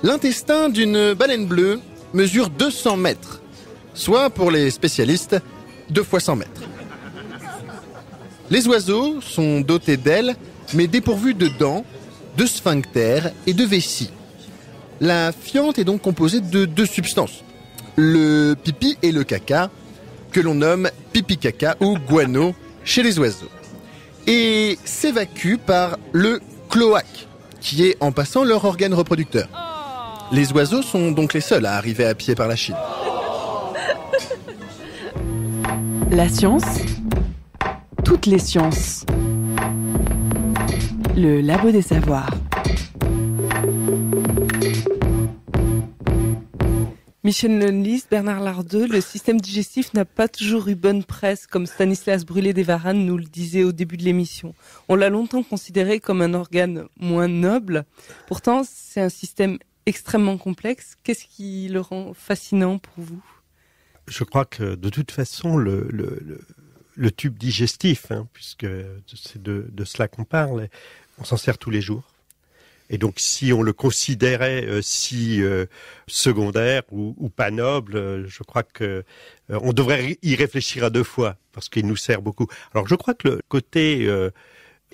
L'intestin d'une baleine bleue mesure 200 mètres, soit pour les spécialistes 2 fois 100 mètres. Les oiseaux sont dotés d'ailes, mais dépourvus de dents, de sphincters et de vessie. La fiente est donc composée de 2 substances, le pipi et le caca, que l'on nomme pipi-caca ou guano chez les oiseaux, et s'évacue par le cloaque, qui est en passant leur organe reproducteur. Les oiseaux sont donc les seuls à arriver à pied par la Chine. La science, toutes les sciences. Le Labo des Savoirs. Michel Lonlis, Bernard Lardeux, le système digestif n'a pas toujours eu bonne presse, comme Stanislas Brulé-Desvaranes nous le disait au début de l'émission. On l'a longtemps considéré comme un organe moins noble. Pourtant, c'est un système extrêmement complexe. Qu'est-ce qui le rend fascinant pour vous ? Je crois que de toute façon, le tube digestif, puisque c'est de cela qu'on parle, on s'en sert tous les jours. Et donc, si on le considérait secondaire ou pas noble, je crois que on devrait y réfléchir à 2 fois, parce qu'il nous sert beaucoup. Alors, je crois que le côté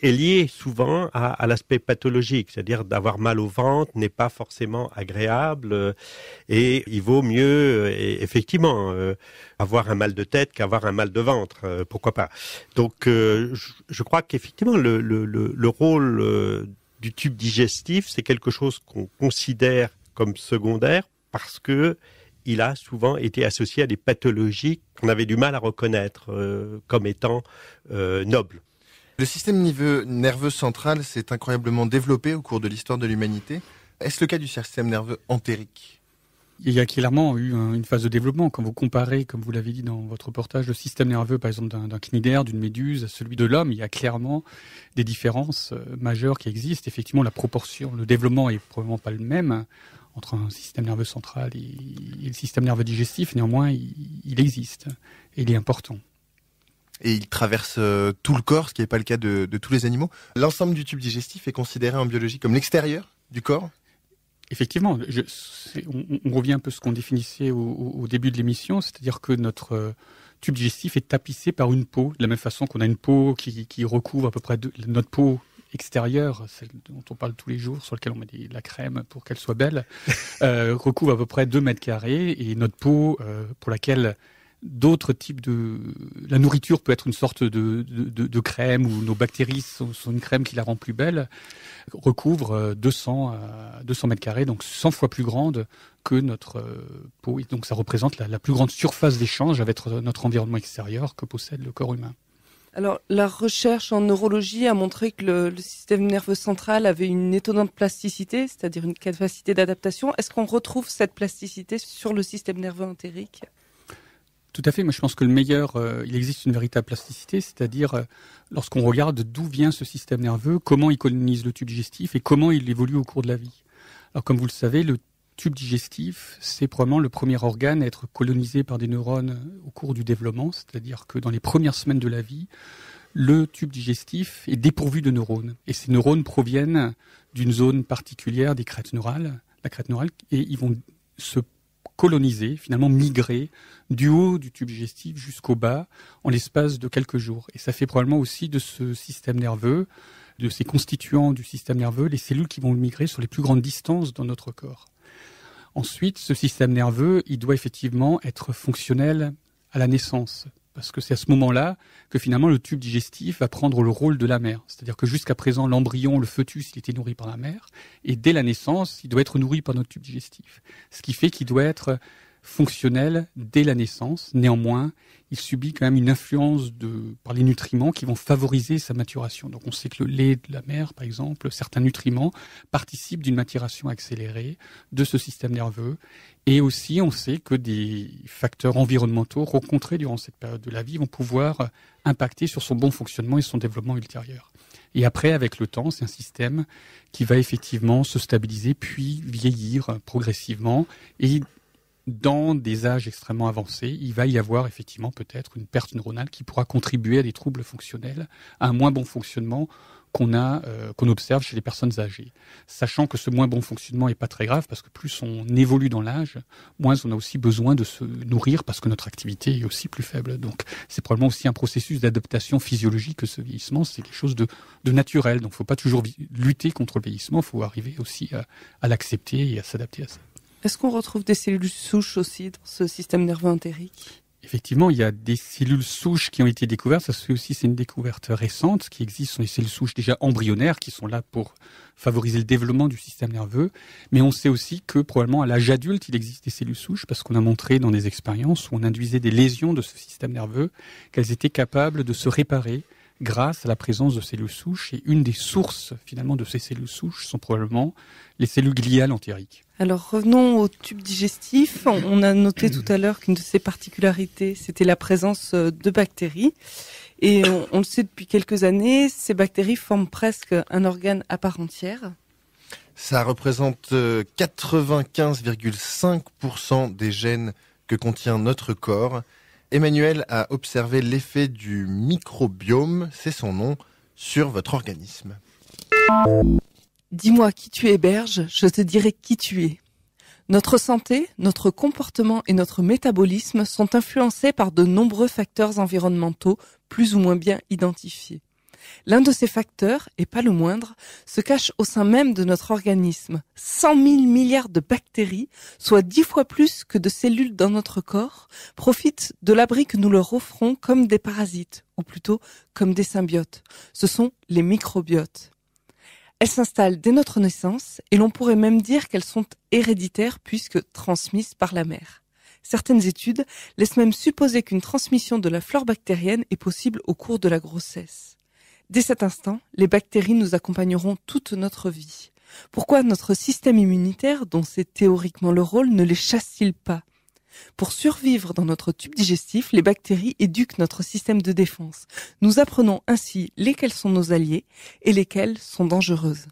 est lié souvent à l'aspect pathologique, c'est-à-dire d'avoir mal au ventre n'est pas forcément agréable, et il vaut mieux effectivement avoir un mal de tête qu'avoir un mal de ventre, pourquoi pas. Donc, je crois qu'effectivement le rôle du tube digestif, c'est quelque chose qu'on considère comme secondaire parce que il a souvent été associé à des pathologies qu'on avait du mal à reconnaître comme étant nobles. Le système nerveux central s'est incroyablement développé au cours de l'histoire de l'humanité. Est-ce le cas du système nerveux entérique ? Il y a clairement eu une phase de développement. Quand vous comparez, comme vous l'avez dit dans votre reportage, le système nerveux, par exemple, d'un cnidaire, d'une méduse, à celui de l'homme, il y a clairement des différences majeures qui existent. Effectivement, la proportion, le développement est probablement pas le même entre un système nerveux central et le système nerveux digestif. Néanmoins, il existe et il est important. Et il traverse tout le corps, ce qui n'est pas le cas de tous les animaux. L'ensemble du tube digestif est considéré en biologie comme l'extérieur du corps ? Effectivement, on revient un peu à ce qu'on définissait au début de l'émission, c'est-à-dire que notre tube digestif est tapissé par une peau, de la même façon qu'on a une peau qui recouvre à peu près notre peau extérieure, celle dont on parle tous les jours, sur laquelle on met de la crème pour qu'elle soit belle, recouvre à peu près 2 mètres carrés, et notre peau, pour laquelle d'autres types la nourriture peut être une sorte de crème, où nos bactéries sont une crème qui la rend plus belle, recouvre 200 mètres carrés, donc 100 fois plus grande que notre peau. Et donc ça représente la plus grande surface d'échange avec notre environnement extérieur que possède le corps humain. Alors, la recherche en neurologie a montré que le système nerveux central avait une étonnante plasticité, c'est-à-dire une capacité d'adaptation. Est-ce qu'on retrouve cette plasticité sur le système nerveux entérique ? Tout à fait. Moi, je pense que il existe une véritable plasticité, c'est-à-dire lorsqu'on regarde d'où vient ce système nerveux, comment il colonise le tube digestif et comment il évolue au cours de la vie. Alors, comme vous le savez, le tube digestif, c'est probablement le premier organe à être colonisé par des neurones au cours du développement, c'est-à-dire que dans les premières semaines de la vie, le tube digestif est dépourvu de neurones. Et ces neurones proviennent d'une zone particulière des crêtes neurales, la crête neurale, et ils vont se coloniser, finalement migrer du haut du tube digestif jusqu'au bas en l'espace de quelques jours. Et ça fait probablement aussi de ce système nerveux, de ces constituants du système nerveux, les cellules qui vont migrer sur les plus grandes distances dans notre corps. Ensuite, ce système nerveux, il doit effectivement être fonctionnel à la naissance, parce que c'est à ce moment-là que finalement le tube digestif va prendre le rôle de la mère. C'est-à-dire que jusqu'à présent, l'embryon, le fœtus, il était nourri par la mère, et dès la naissance, il doit être nourri par notre tube digestif. Ce qui fait qu'il doit être fonctionnel dès la naissance. Néanmoins, il subit quand même une influence par les nutriments qui vont favoriser sa maturation. Donc on sait que le lait de la mère, par exemple, certains nutriments participent d'une maturation accélérée de ce système nerveux. Et aussi, on sait que des facteurs environnementaux rencontrés durant cette période de la vie vont pouvoir impacter sur son bon fonctionnement et son développement ultérieur. Et après, avec le temps, c'est un système qui va effectivement se stabiliser, puis vieillir progressivement. Et dans des âges extrêmement avancés, il va y avoir effectivement peut-être une perte neuronale qui pourra contribuer à des troubles fonctionnels, à un moins bon fonctionnement qu'on observe chez les personnes âgées. Sachant que ce moins bon fonctionnement n'est pas très grave, parce que plus on évolue dans l'âge, moins on a aussi besoin de se nourrir, parce que notre activité est aussi plus faible. Donc c'est probablement aussi un processus d'adaptation physiologique que ce vieillissement, c'est quelque chose de naturel. Donc il ne faut pas toujours lutter contre le vieillissement, il faut arriver aussi à l'accepter et à s'adapter à ça. Est-ce qu'on retrouve des cellules souches aussi dans ce système nerveux entérique ? Effectivement, il y a des cellules souches qui ont été découvertes. Ça c'est une découverte récente. Ce qui existe sont les cellules souches déjà embryonnaires qui sont là pour favoriser le développement du système nerveux. Mais on sait aussi que probablement à l'âge adulte, il existe des cellules souches parce qu'on a montré dans des expériences où on induisait des lésions de ce système nerveux qu'elles étaient capables de se réparer grâce à la présence de cellules souches. Et une des sources finalement de ces cellules souches sont probablement les cellules gliales entériques. Alors revenons au tube digestif. On a noté tout à l'heure qu'une de ses particularités, c'était la présence de bactéries. Et on le sait depuis quelques années, ces bactéries forment presque un organe à part entière. Ça représente 95,5% des gènes que contient notre corps. Emmanuel a observé l'effet du microbiome, c'est son nom, sur votre organisme. Dis-moi qui tu héberges, je te dirai qui tu es. Notre santé, notre comportement et notre métabolisme sont influencés par de nombreux facteurs environnementaux plus ou moins bien identifiés. L'un de ces facteurs, et pas le moindre, se cache au sein même de notre organisme. 100 000 milliards de bactéries, soit 10 fois plus que de cellules dans notre corps, profitent de l'abri que nous leur offrons comme des parasites, ou plutôt comme des symbiotes. Ce sont les microbiotes. Elles s'installent dès notre naissance et l'on pourrait même dire qu'elles sont héréditaires puisque transmises par la mère. Certaines études laissent même supposer qu'une transmission de la flore bactérienne est possible au cours de la grossesse. Dès cet instant, les bactéries nous accompagneront toute notre vie. Pourquoi notre système immunitaire, dont c'est théoriquement le rôle, ne les chasse-t-il pas ? Pour survivre dans notre tube digestif, les bactéries éduquent notre système de défense. Nous apprenons ainsi lesquelles sont nos alliés et lesquelles sont dangereuses.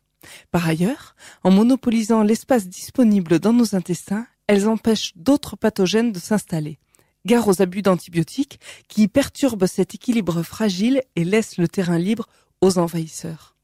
Par ailleurs, en monopolisant l'espace disponible dans nos intestins, elles empêchent d'autres pathogènes de s'installer. Gare aux abus d'antibiotiques qui perturbent cet équilibre fragile et laissent le terrain libre aux envahisseurs.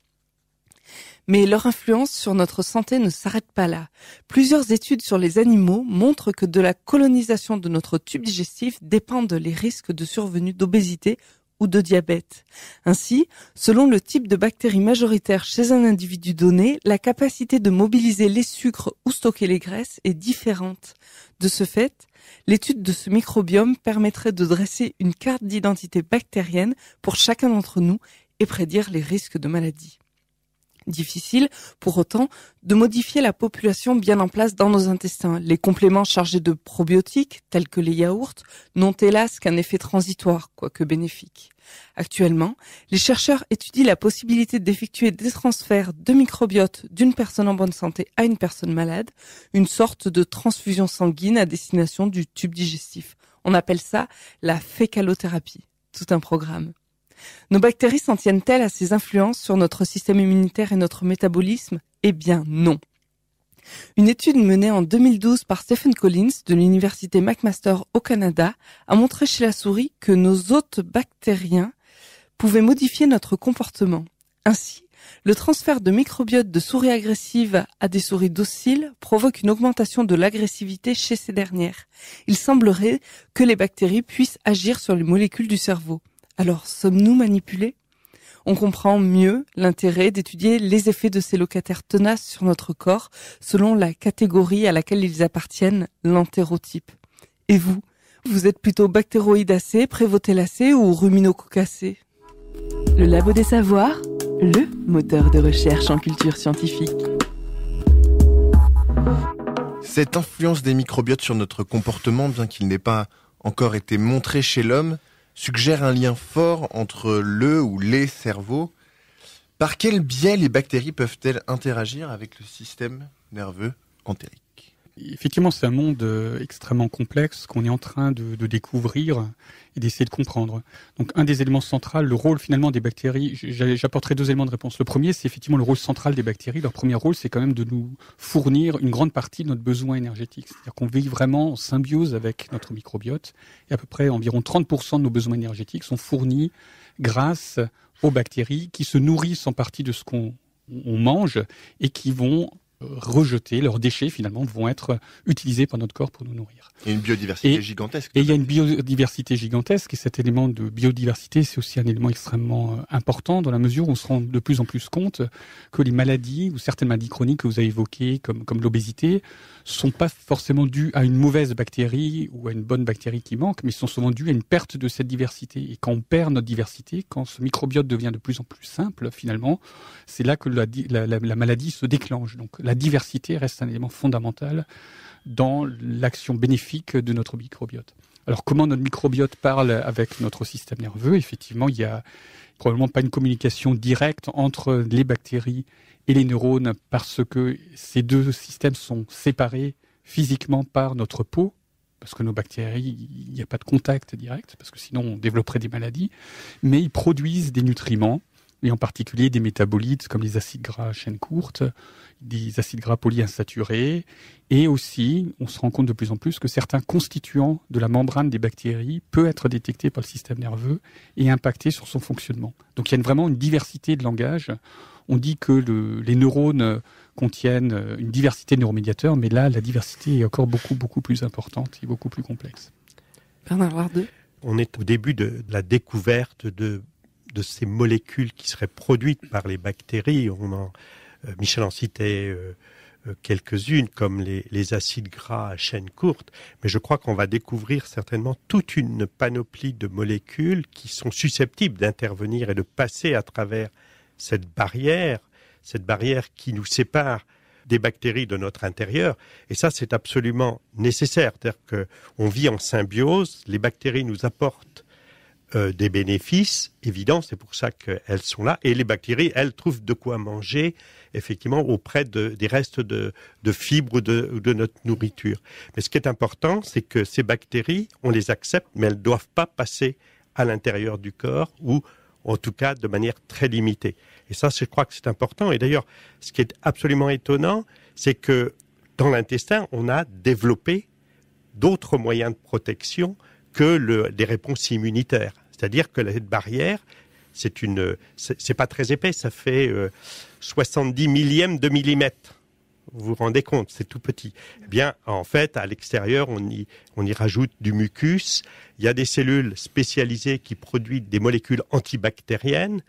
Mais leur influence sur notre santé ne s'arrête pas là. Plusieurs études sur les animaux montrent que de la colonisation de notre tube digestif dépendent les risques de survenue d'obésité ou de diabète. Ainsi, selon le type de bactéries majoritaires chez un individu donné, la capacité de mobiliser les sucres ou stocker les graisses est différente. De ce fait, l'étude de ce microbiome permettrait de dresser une carte d'identité bactérienne pour chacun d'entre nous et prédire les risques de maladie. Difficile, pour autant, de modifier la population bien en place dans nos intestins. Les compléments chargés de probiotiques, tels que les yaourts, n'ont hélas qu'un effet transitoire, quoique bénéfique. Actuellement, les chercheurs étudient la possibilité d'effectuer des transferts de microbiote d'une personne en bonne santé à une personne malade, une sorte de transfusion sanguine à destination du tube digestif. On appelle ça la fécalothérapie. Tout un programme. Nos bactéries s'en tiennent-elles à ces influences sur notre système immunitaire et notre métabolisme ? Eh bien non. Une étude menée en 2012 par Stephen Collins de l'université McMaster au Canada a montré chez la souris que nos hôtes bactériens pouvaient modifier notre comportement. Ainsi, le transfert de microbiote de souris agressives à des souris dociles provoque une augmentation de l'agressivité chez ces dernières. Il semblerait que les bactéries puissent agir sur les molécules du cerveau. Alors, sommes-nous manipulés ? On comprend mieux l'intérêt d'étudier les effets de ces locataires tenaces sur notre corps selon la catégorie à laquelle ils appartiennent, l'entérotype. Et vous ? Vous êtes plutôt bactéroïdacé, prévotellacé ou ruminococacé ? Le Labo des Savoirs, le moteur de recherche en culture scientifique. Cette influence des microbiotes sur notre comportement, bien qu'il n'ait pas encore été montré chez l'homme, suggère un lien fort entre le ou les cerveaux. Par quel biais les bactéries peuvent-elles interagir avec le système nerveux entérique ? Effectivement, c'est un monde extrêmement complexe qu'on est en train de découvrir et d'essayer de comprendre. Donc, un des éléments centraux, le rôle finalement des bactéries, j'apporterai 2 éléments de réponse. Le premier, c'est effectivement le rôle central des bactéries. Leur premier rôle, c'est quand même de nous fournir une grande partie de notre besoin énergétique. C'est-à-dire qu'on vit vraiment en symbiose avec notre microbiote. Et à peu près environ 30% de nos besoins énergétiques sont fournis grâce aux bactéries qui se nourrissent en partie de ce qu'on mange et qui vont rejetés, leurs déchets finalement vont être utilisés par notre corps pour nous nourrir. Il y a une biodiversité gigantesque. Et il y a une biodiversité gigantesque et cet élément de biodiversité, c'est aussi un élément extrêmement important dans la mesure où on se rend de plus en plus compte que les maladies ou certaines maladies chroniques que vous avez évoquées comme l'obésité sont pas forcément dues à une mauvaise bactérie ou à une bonne bactérie qui manque, mais sont souvent dues à une perte de cette diversité. Et quand on perd notre diversité, quand ce microbiote devient de plus en plus simple finalement, c'est là que la maladie se déclenche. Donc la diversité reste un élément fondamental dans l'action bénéfique de notre microbiote. Alors comment notre microbiote parle avec notre système nerveux ? Effectivement, il y a probablement pas une communication directe entre les bactéries et les neurones parce que ces 2 systèmes sont séparés physiquement par notre peau, parce que nos bactéries, il n'y a pas de contact direct, parce que sinon on développerait des maladies, mais ils produisent des nutriments, et en particulier des métabolites comme les acides gras à chaîne courte, des acides gras polyinsaturés, et aussi, on se rend compte de plus en plus que certains constituants de la membrane des bactéries peuvent être détectés par le système nerveux et impacter sur son fonctionnement. Donc il y a vraiment une diversité de langage. On dit que les neurones contiennent une diversité de neuromédiateurs, mais là, la diversité est encore beaucoup plus importante et beaucoup plus complexe. Bernard Lardeux. On est au début de la découverte de ces molécules qui seraient produites par les bactéries. Michel en citait quelques-unes, comme les acides gras à chaîne courte. Mais je crois qu'on va découvrir certainement toute une panoplie de molécules qui sont susceptibles d'intervenir et de passer à travers cette barrière qui nous sépare des bactéries de notre intérieur. Et ça, c'est absolument nécessaire. C'est-à-dire qu'on vit en symbiose, les bactéries nous apportent des bénéfices évidents, c'est pour ça qu'elles sont là. Et les bactéries, elles, trouvent de quoi manger, effectivement, auprès des restes de fibres ou de notre nourriture. Mais ce qui est important, c'est que ces bactéries, on les accepte, mais elles ne doivent pas passer à l'intérieur du corps ou, en tout cas, de manière très limitée. Et ça, je crois que c'est important. Et d'ailleurs, ce qui est absolument étonnant, c'est que dans l'intestin, on a développé d'autres moyens de protection que des réponses immunitaires. C'est-à-dire que cette barrière, c'est pas très épais, ça fait 70 millièmes de millimètre. Vous vous rendez compte, c'est tout petit. Eh bien, en fait, à l'extérieur, on y rajoute du mucus. Il y a des cellules spécialisées qui produisent des molécules antibactériennes.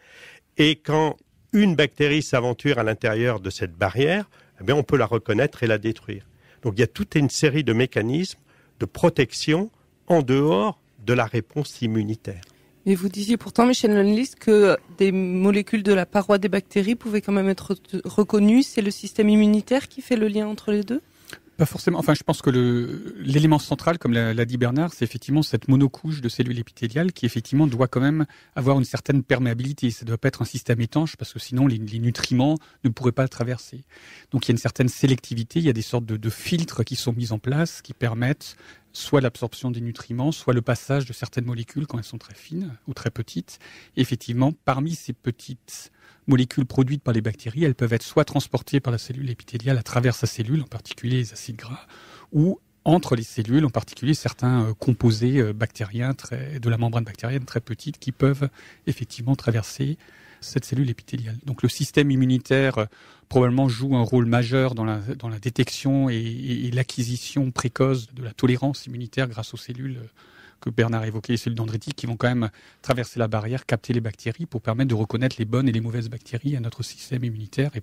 Et quand une bactérie s'aventure à l'intérieur de cette barrière, eh bien, on peut la reconnaître et la détruire. Donc, il y a toute une série de mécanismes de protection en dehors de la réponse immunitaire. Mais vous disiez pourtant, Michel Lundlist, que des molécules de la paroi des bactéries pouvaient quand même être reconnues. C'est le système immunitaire qui fait le lien entre les deux ? Pas forcément. Enfin, je pense que l'élément central, comme l'a dit Bernard, c'est effectivement cette monocouche de cellules épithéliales qui, effectivement, doit quand même avoir une certaine perméabilité. Ça ne doit pas être un système étanche parce que sinon, les nutriments ne pourraient pas le traverser. Donc, il y a une certaine sélectivité. Il y a des sortes de filtres qui sont mis en place qui permettent soit l'absorption des nutriments, soit le passage de certaines molécules quand elles sont très fines ou très petites. Et effectivement, parmi ces petites molécules produites par les bactéries, elles peuvent être soit transportées par la cellule épithéliale à travers sa cellule, en particulier les acides gras, ou entre les cellules, en particulier certains composés bactériens de la membrane bactérienne très petite qui peuvent effectivement traverser cette cellule épithéliale. Donc le système immunitaire probablement joue un rôle majeur dans la détection et l'acquisition précoce de la tolérance immunitaire grâce aux cellules que Bernard évoquait, les cellules dendritiques qui vont quand même traverser la barrière, capter les bactéries pour permettre de reconnaître les bonnes et les mauvaises bactéries à notre système immunitaire et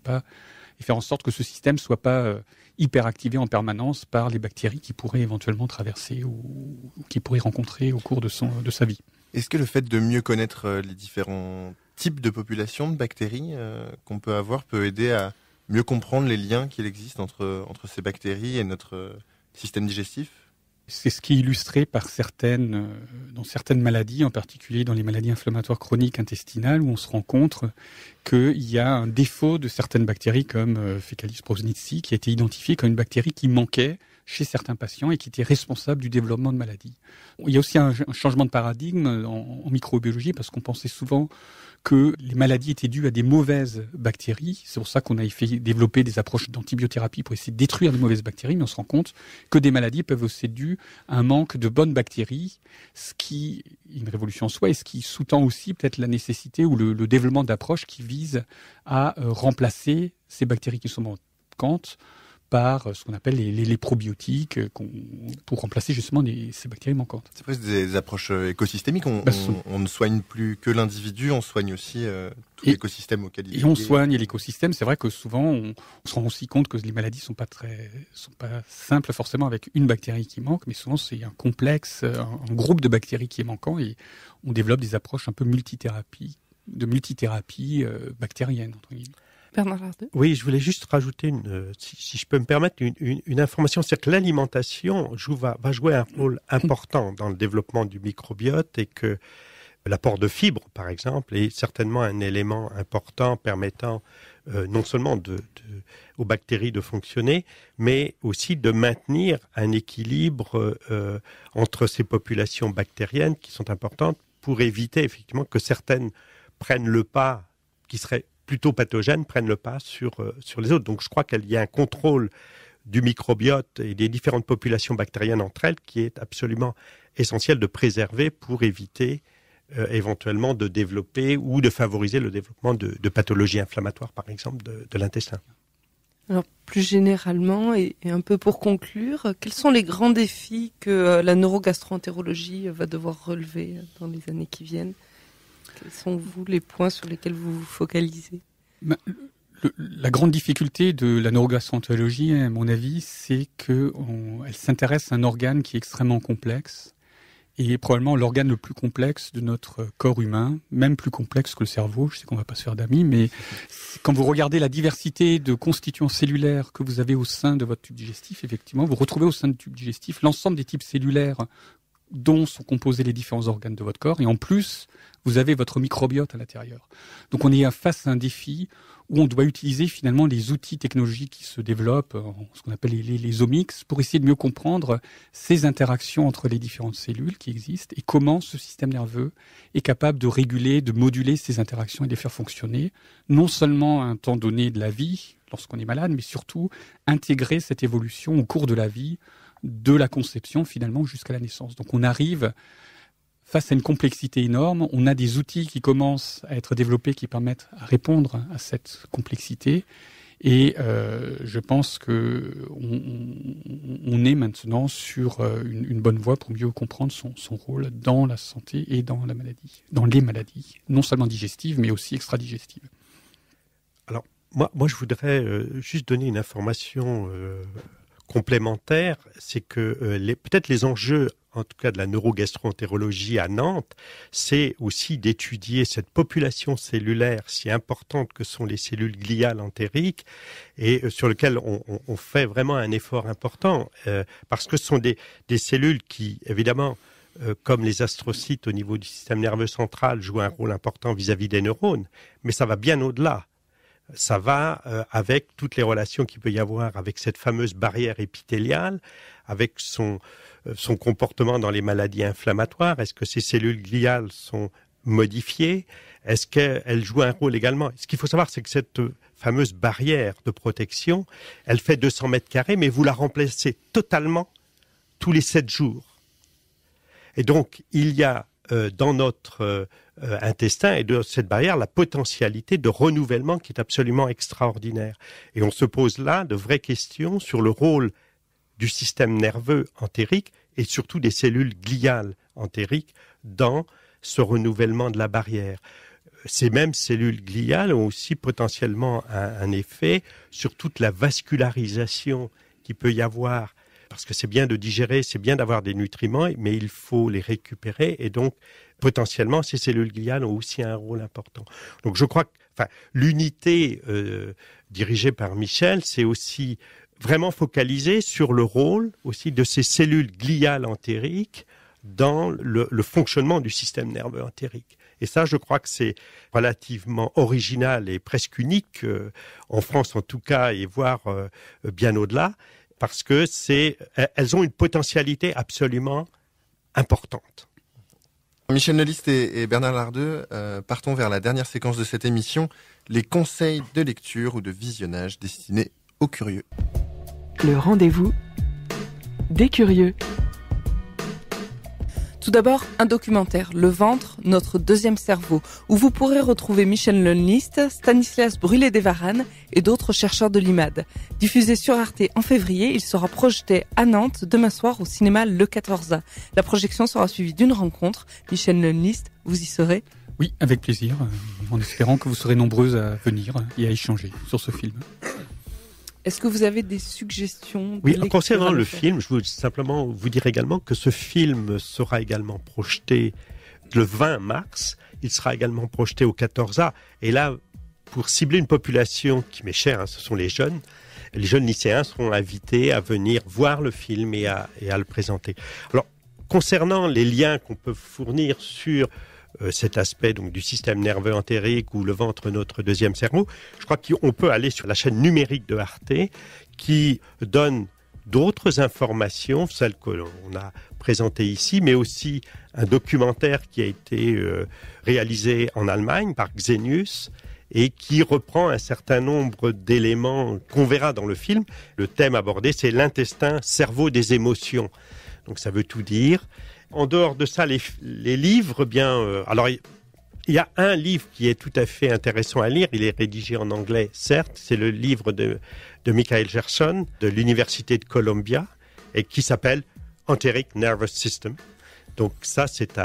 faire en sorte que ce système ne soit pas hyperactivé en permanence par les bactéries qui pourraient éventuellement traverser ou qui pourraient rencontrer au cours de sa vie. Est-ce que le fait de mieux connaître les différents types de populations de bactéries qu'on peut avoir peut aider à mieux comprendre les liens qu'il existe entre ces bactéries et notre système digestif ? C'est ce qui est illustré par dans certaines maladies, en particulier dans les maladies inflammatoires chroniques intestinales, où on se rend compte qu'il y a un défaut de certaines bactéries comme Fecalis prusnitzii, qui a été identifié comme une bactérie qui manquait chez certains patients et qui était responsable du développement de maladies. Il y a aussi un changement de paradigme en microbiologie, parce qu'on pensait souvent que les maladies étaient dues à des mauvaises bactéries. C'est pour ça qu'on a fait développer des approches d'antibiothérapie pour essayer de détruire les mauvaises bactéries, mais on se rend compte que des maladies peuvent aussi être dues à un manque de bonnes bactéries, ce qui est une révolution en soi et ce qui sous-tend aussi peut-être la nécessité ou le développement d'approches qui visent à remplacer ces bactéries qui sont manquantes par ce qu'on appelle les probiotiques pour remplacer justement ces bactéries manquantes. C'est presque des approches écosystémiques. On ne soigne plus que l'individu, on soigne aussi tout l'écosystème auquel il est. Et on soigne l'écosystème. C'est vrai que souvent, on se rend aussi compte que les maladies sont pas simples forcément avec une bactérie qui manque, mais souvent c'est un complexe, un groupe de bactéries qui est manquant et on développe des approches un peu multithérapie bactérienne, entre guillemets. Bernard Lardeux. Oui, je voulais juste rajouter, si je peux me permettre, une information. C'est que l'alimentation va jouer un rôle important dans le développement du microbiote et que l'apport de fibres, par exemple, est certainement un élément important permettant non seulement aux bactéries de fonctionner, mais aussi de maintenir un équilibre entre ces populations bactériennes qui sont importantes pour éviter effectivement que certaines prennent le pas, qui seraient plutôt pathogènes, prennent le pas sur les autres. Donc je crois qu'il y a un contrôle du microbiote et des différentes populations bactériennes entre elles qui est absolument essentiel de préserver pour éviter éventuellement de développer ou de favoriser le développement de pathologies inflammatoires, par exemple, de l'intestin. Alors plus généralement, et un peu pour conclure, quels sont les grands défis que la neurogastro-entérologie va devoir relever dans les années qui viennent ? Quels sont, vous, les points sur lesquels vous vous focalisez ? La grande difficulté de la neurogastro-entérologie, à mon avis, c'est qu'elle s'intéresse à un organe qui est extrêmement complexe et probablement l'organe le plus complexe de notre corps humain, même plus complexe que le cerveau. Je sais qu'on ne va pas se faire d'amis, mais quand vous regardez la diversité de constituants cellulaires que vous avez au sein de votre tube digestif, effectivement, vous retrouvez au sein du tube digestif l'ensemble des types cellulaires dont sont composés les différents organes de votre corps. Et en plus, vous avez votre microbiote à l'intérieur. Donc on est face à un défi où on doit utiliser finalement les outils technologiques qui se développent, ce qu'on appelle les omics, pour essayer de mieux comprendre ces interactions entre les différentes cellules qui existent et comment ce système nerveux est capable de réguler, de moduler ces interactions et de les faire fonctionner, non seulement à un temps donné de la vie, lorsqu'on est malade, mais surtout intégrer cette évolution au cours de la vie, de la conception finalement jusqu'à la naissance. Donc on arrive face à une complexité énorme, on a des outils qui commencent à être développés qui permettent à répondre à cette complexité Et je pense que on est maintenant sur une bonne voie pour mieux comprendre son rôle dans la santé et dans la maladie, dans les maladies, non seulement digestives, mais aussi extra-digestives. Alors, moi je voudrais juste donner une information complémentaire, c'est que peut-être les enjeux, en tout cas de la neurogastro-entérologie à Nantes, c'est aussi d'étudier cette population cellulaire si importante que sont les cellules gliales entériques et sur lesquelles on fait vraiment un effort important parce que ce sont des cellules qui, évidemment, comme les astrocytes au niveau du système nerveux central, jouent un rôle important vis-à-vis des neurones, mais ça va bien au-delà. Ça va avec toutes les relations qu'il peut y avoir avec cette fameuse barrière épithéliale, avec son comportement dans les maladies inflammatoires. Est-ce que ces cellules gliales sont modifiées? Est-ce qu'elles jouent un rôle également? Ce qu'il faut savoir, c'est que cette fameuse barrière de protection, elle fait 200 mètres carrés, mais vous la remplacez totalement tous les 7 jours. Et donc, il y a dans notre intestin et de cette barrière la potentialité de renouvellement qui est absolument extraordinaire. Et on se pose là de vraies questions sur le rôle du système nerveux entérique et surtout des cellules gliales entériques dans ce renouvellement de la barrière. Ces mêmes cellules gliales ont aussi potentiellement un effet sur toute la vascularisation qu'il peut y avoir. Parce que c'est bien de digérer, c'est bien d'avoir des nutriments, mais il faut les récupérer. Et donc, potentiellement, ces cellules gliales ont aussi un rôle important. Donc, je crois que l'unité dirigée par Michel, c'est aussi vraiment focalisé sur le rôle aussi de ces cellules gliales entériques dans le fonctionnement du système nerveux entérique. Et ça, je crois que c'est relativement original et presque unique, en France en tout cas, et voire bien au-delà, parce que elles ont une potentialité absolument importante. Michel Nolist et Bernard Lardeux, partons vers la dernière séquence de cette émission, les conseils de lecture ou de visionnage destinés aux curieux. Le rendez-vous des curieux. Tout d'abord, un documentaire, Le ventre, notre deuxième cerveau, où vous pourrez retrouver Michel Nolist, Stanislas Brulé-Desvaranes et d'autres chercheurs de l'IMAD. Diffusé sur Arte en février, il sera projeté à Nantes demain soir au cinéma Le 14A. La projection sera suivie d'une rencontre. Michel Nolist, vous y serez ? Oui, avec plaisir, en espérant que vous serez nombreuses à venir et à échanger sur ce film. Est-ce que vous avez des suggestions? Oui, concernant le film, je veux simplement vous dire également que ce film sera également projeté le 20 mars. Il sera également projeté au 14A. Et là, pour cibler une population qui m'est chère, ce sont les jeunes lycéens seront invités à venir voir le film et à le présenter. Alors, concernant les liens qu'on peut fournir sur cet aspect donc du système nerveux entérique ou le ventre, notre deuxième cerveau, je crois qu'on peut aller sur la chaîne numérique de Arte qui donne d'autres informations, celles que l'on a présentées ici, mais aussi un documentaire qui a été réalisé en Allemagne par Xenius et qui reprend un certain nombre d'éléments qu'on verra dans le film. Le thème abordé, c'est l'intestin, cerveau des émotions. Donc ça veut tout dire. En dehors de ça, les livres, alors il y a un livre qui est tout à fait intéressant à lire. Il est rédigé en anglais, certes. C'est le livre de Michael Gerson de l'Université de Columbia et qui s'appelle Enteric Nervous System. Donc ça, c'est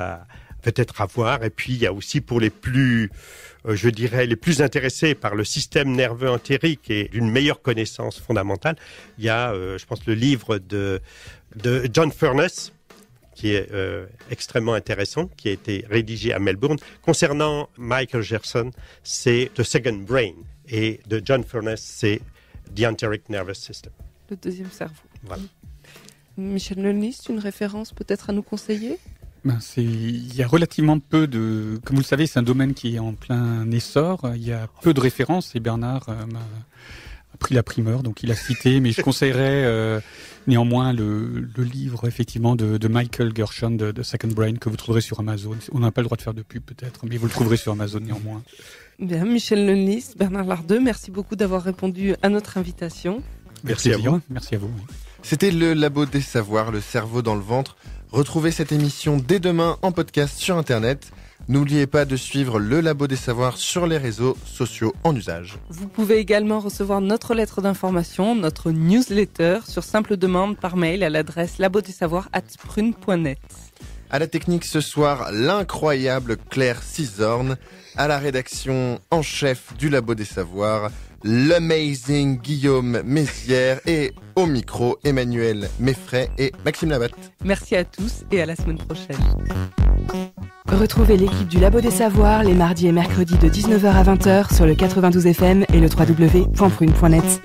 peut-être à voir. Et puis il y a aussi pour les plus, les plus intéressés par le système nerveux entérique et d'une meilleure connaissance fondamentale, il y a, je pense, le livre de John Furness, qui est extrêmement intéressant, qui a été rédigé à Melbourne. Concernant Michael Gerson, c'est The Second Brain, et de John Furness, c'est The Enteric Nervous System. Le deuxième cerveau. Voilà. Michel Nolist, une référence peut-être à nous conseiller? Il y a relativement peu de... Comme vous le savez, c'est un domaine qui est en plein essor. Il y a peu de références, et Bernard m'a pris la primeur, donc il a cité, mais je conseillerais néanmoins le livre effectivement de Michael Gerson de Second Brain que vous trouverez sur Amazon. On n'a pas le droit de faire de pub peut-être, mais vous le trouverez sur Amazon néanmoins. Bien, Michel Nolist, Bernard Lardeux, merci beaucoup d'avoir répondu à notre invitation. Merci à vous. Merci à vous. Oui. C'était le Labo des Savoirs, le cerveau dans le ventre. Retrouvez cette émission dès demain en podcast sur Internet. N'oubliez pas de suivre le Labo des Savoirs sur les réseaux sociaux en usage. Vous pouvez également recevoir notre lettre d'information, notre newsletter, sur simple demande par mail à l'adresse labodessavoirs@prune.net. À la technique ce soir, l'incroyable Claire Cisorne. À la rédaction en chef du Labo des Savoirs, l'amazing Guillaume Mézières. Et au micro, Emmanuel Meffray et Maxime Labatte. Merci à tous et à la semaine prochaine. Retrouvez l'équipe du Labo des Savoirs les mardis et mercredis de 19h à 20h sur le 92 FM et le www.prune.net.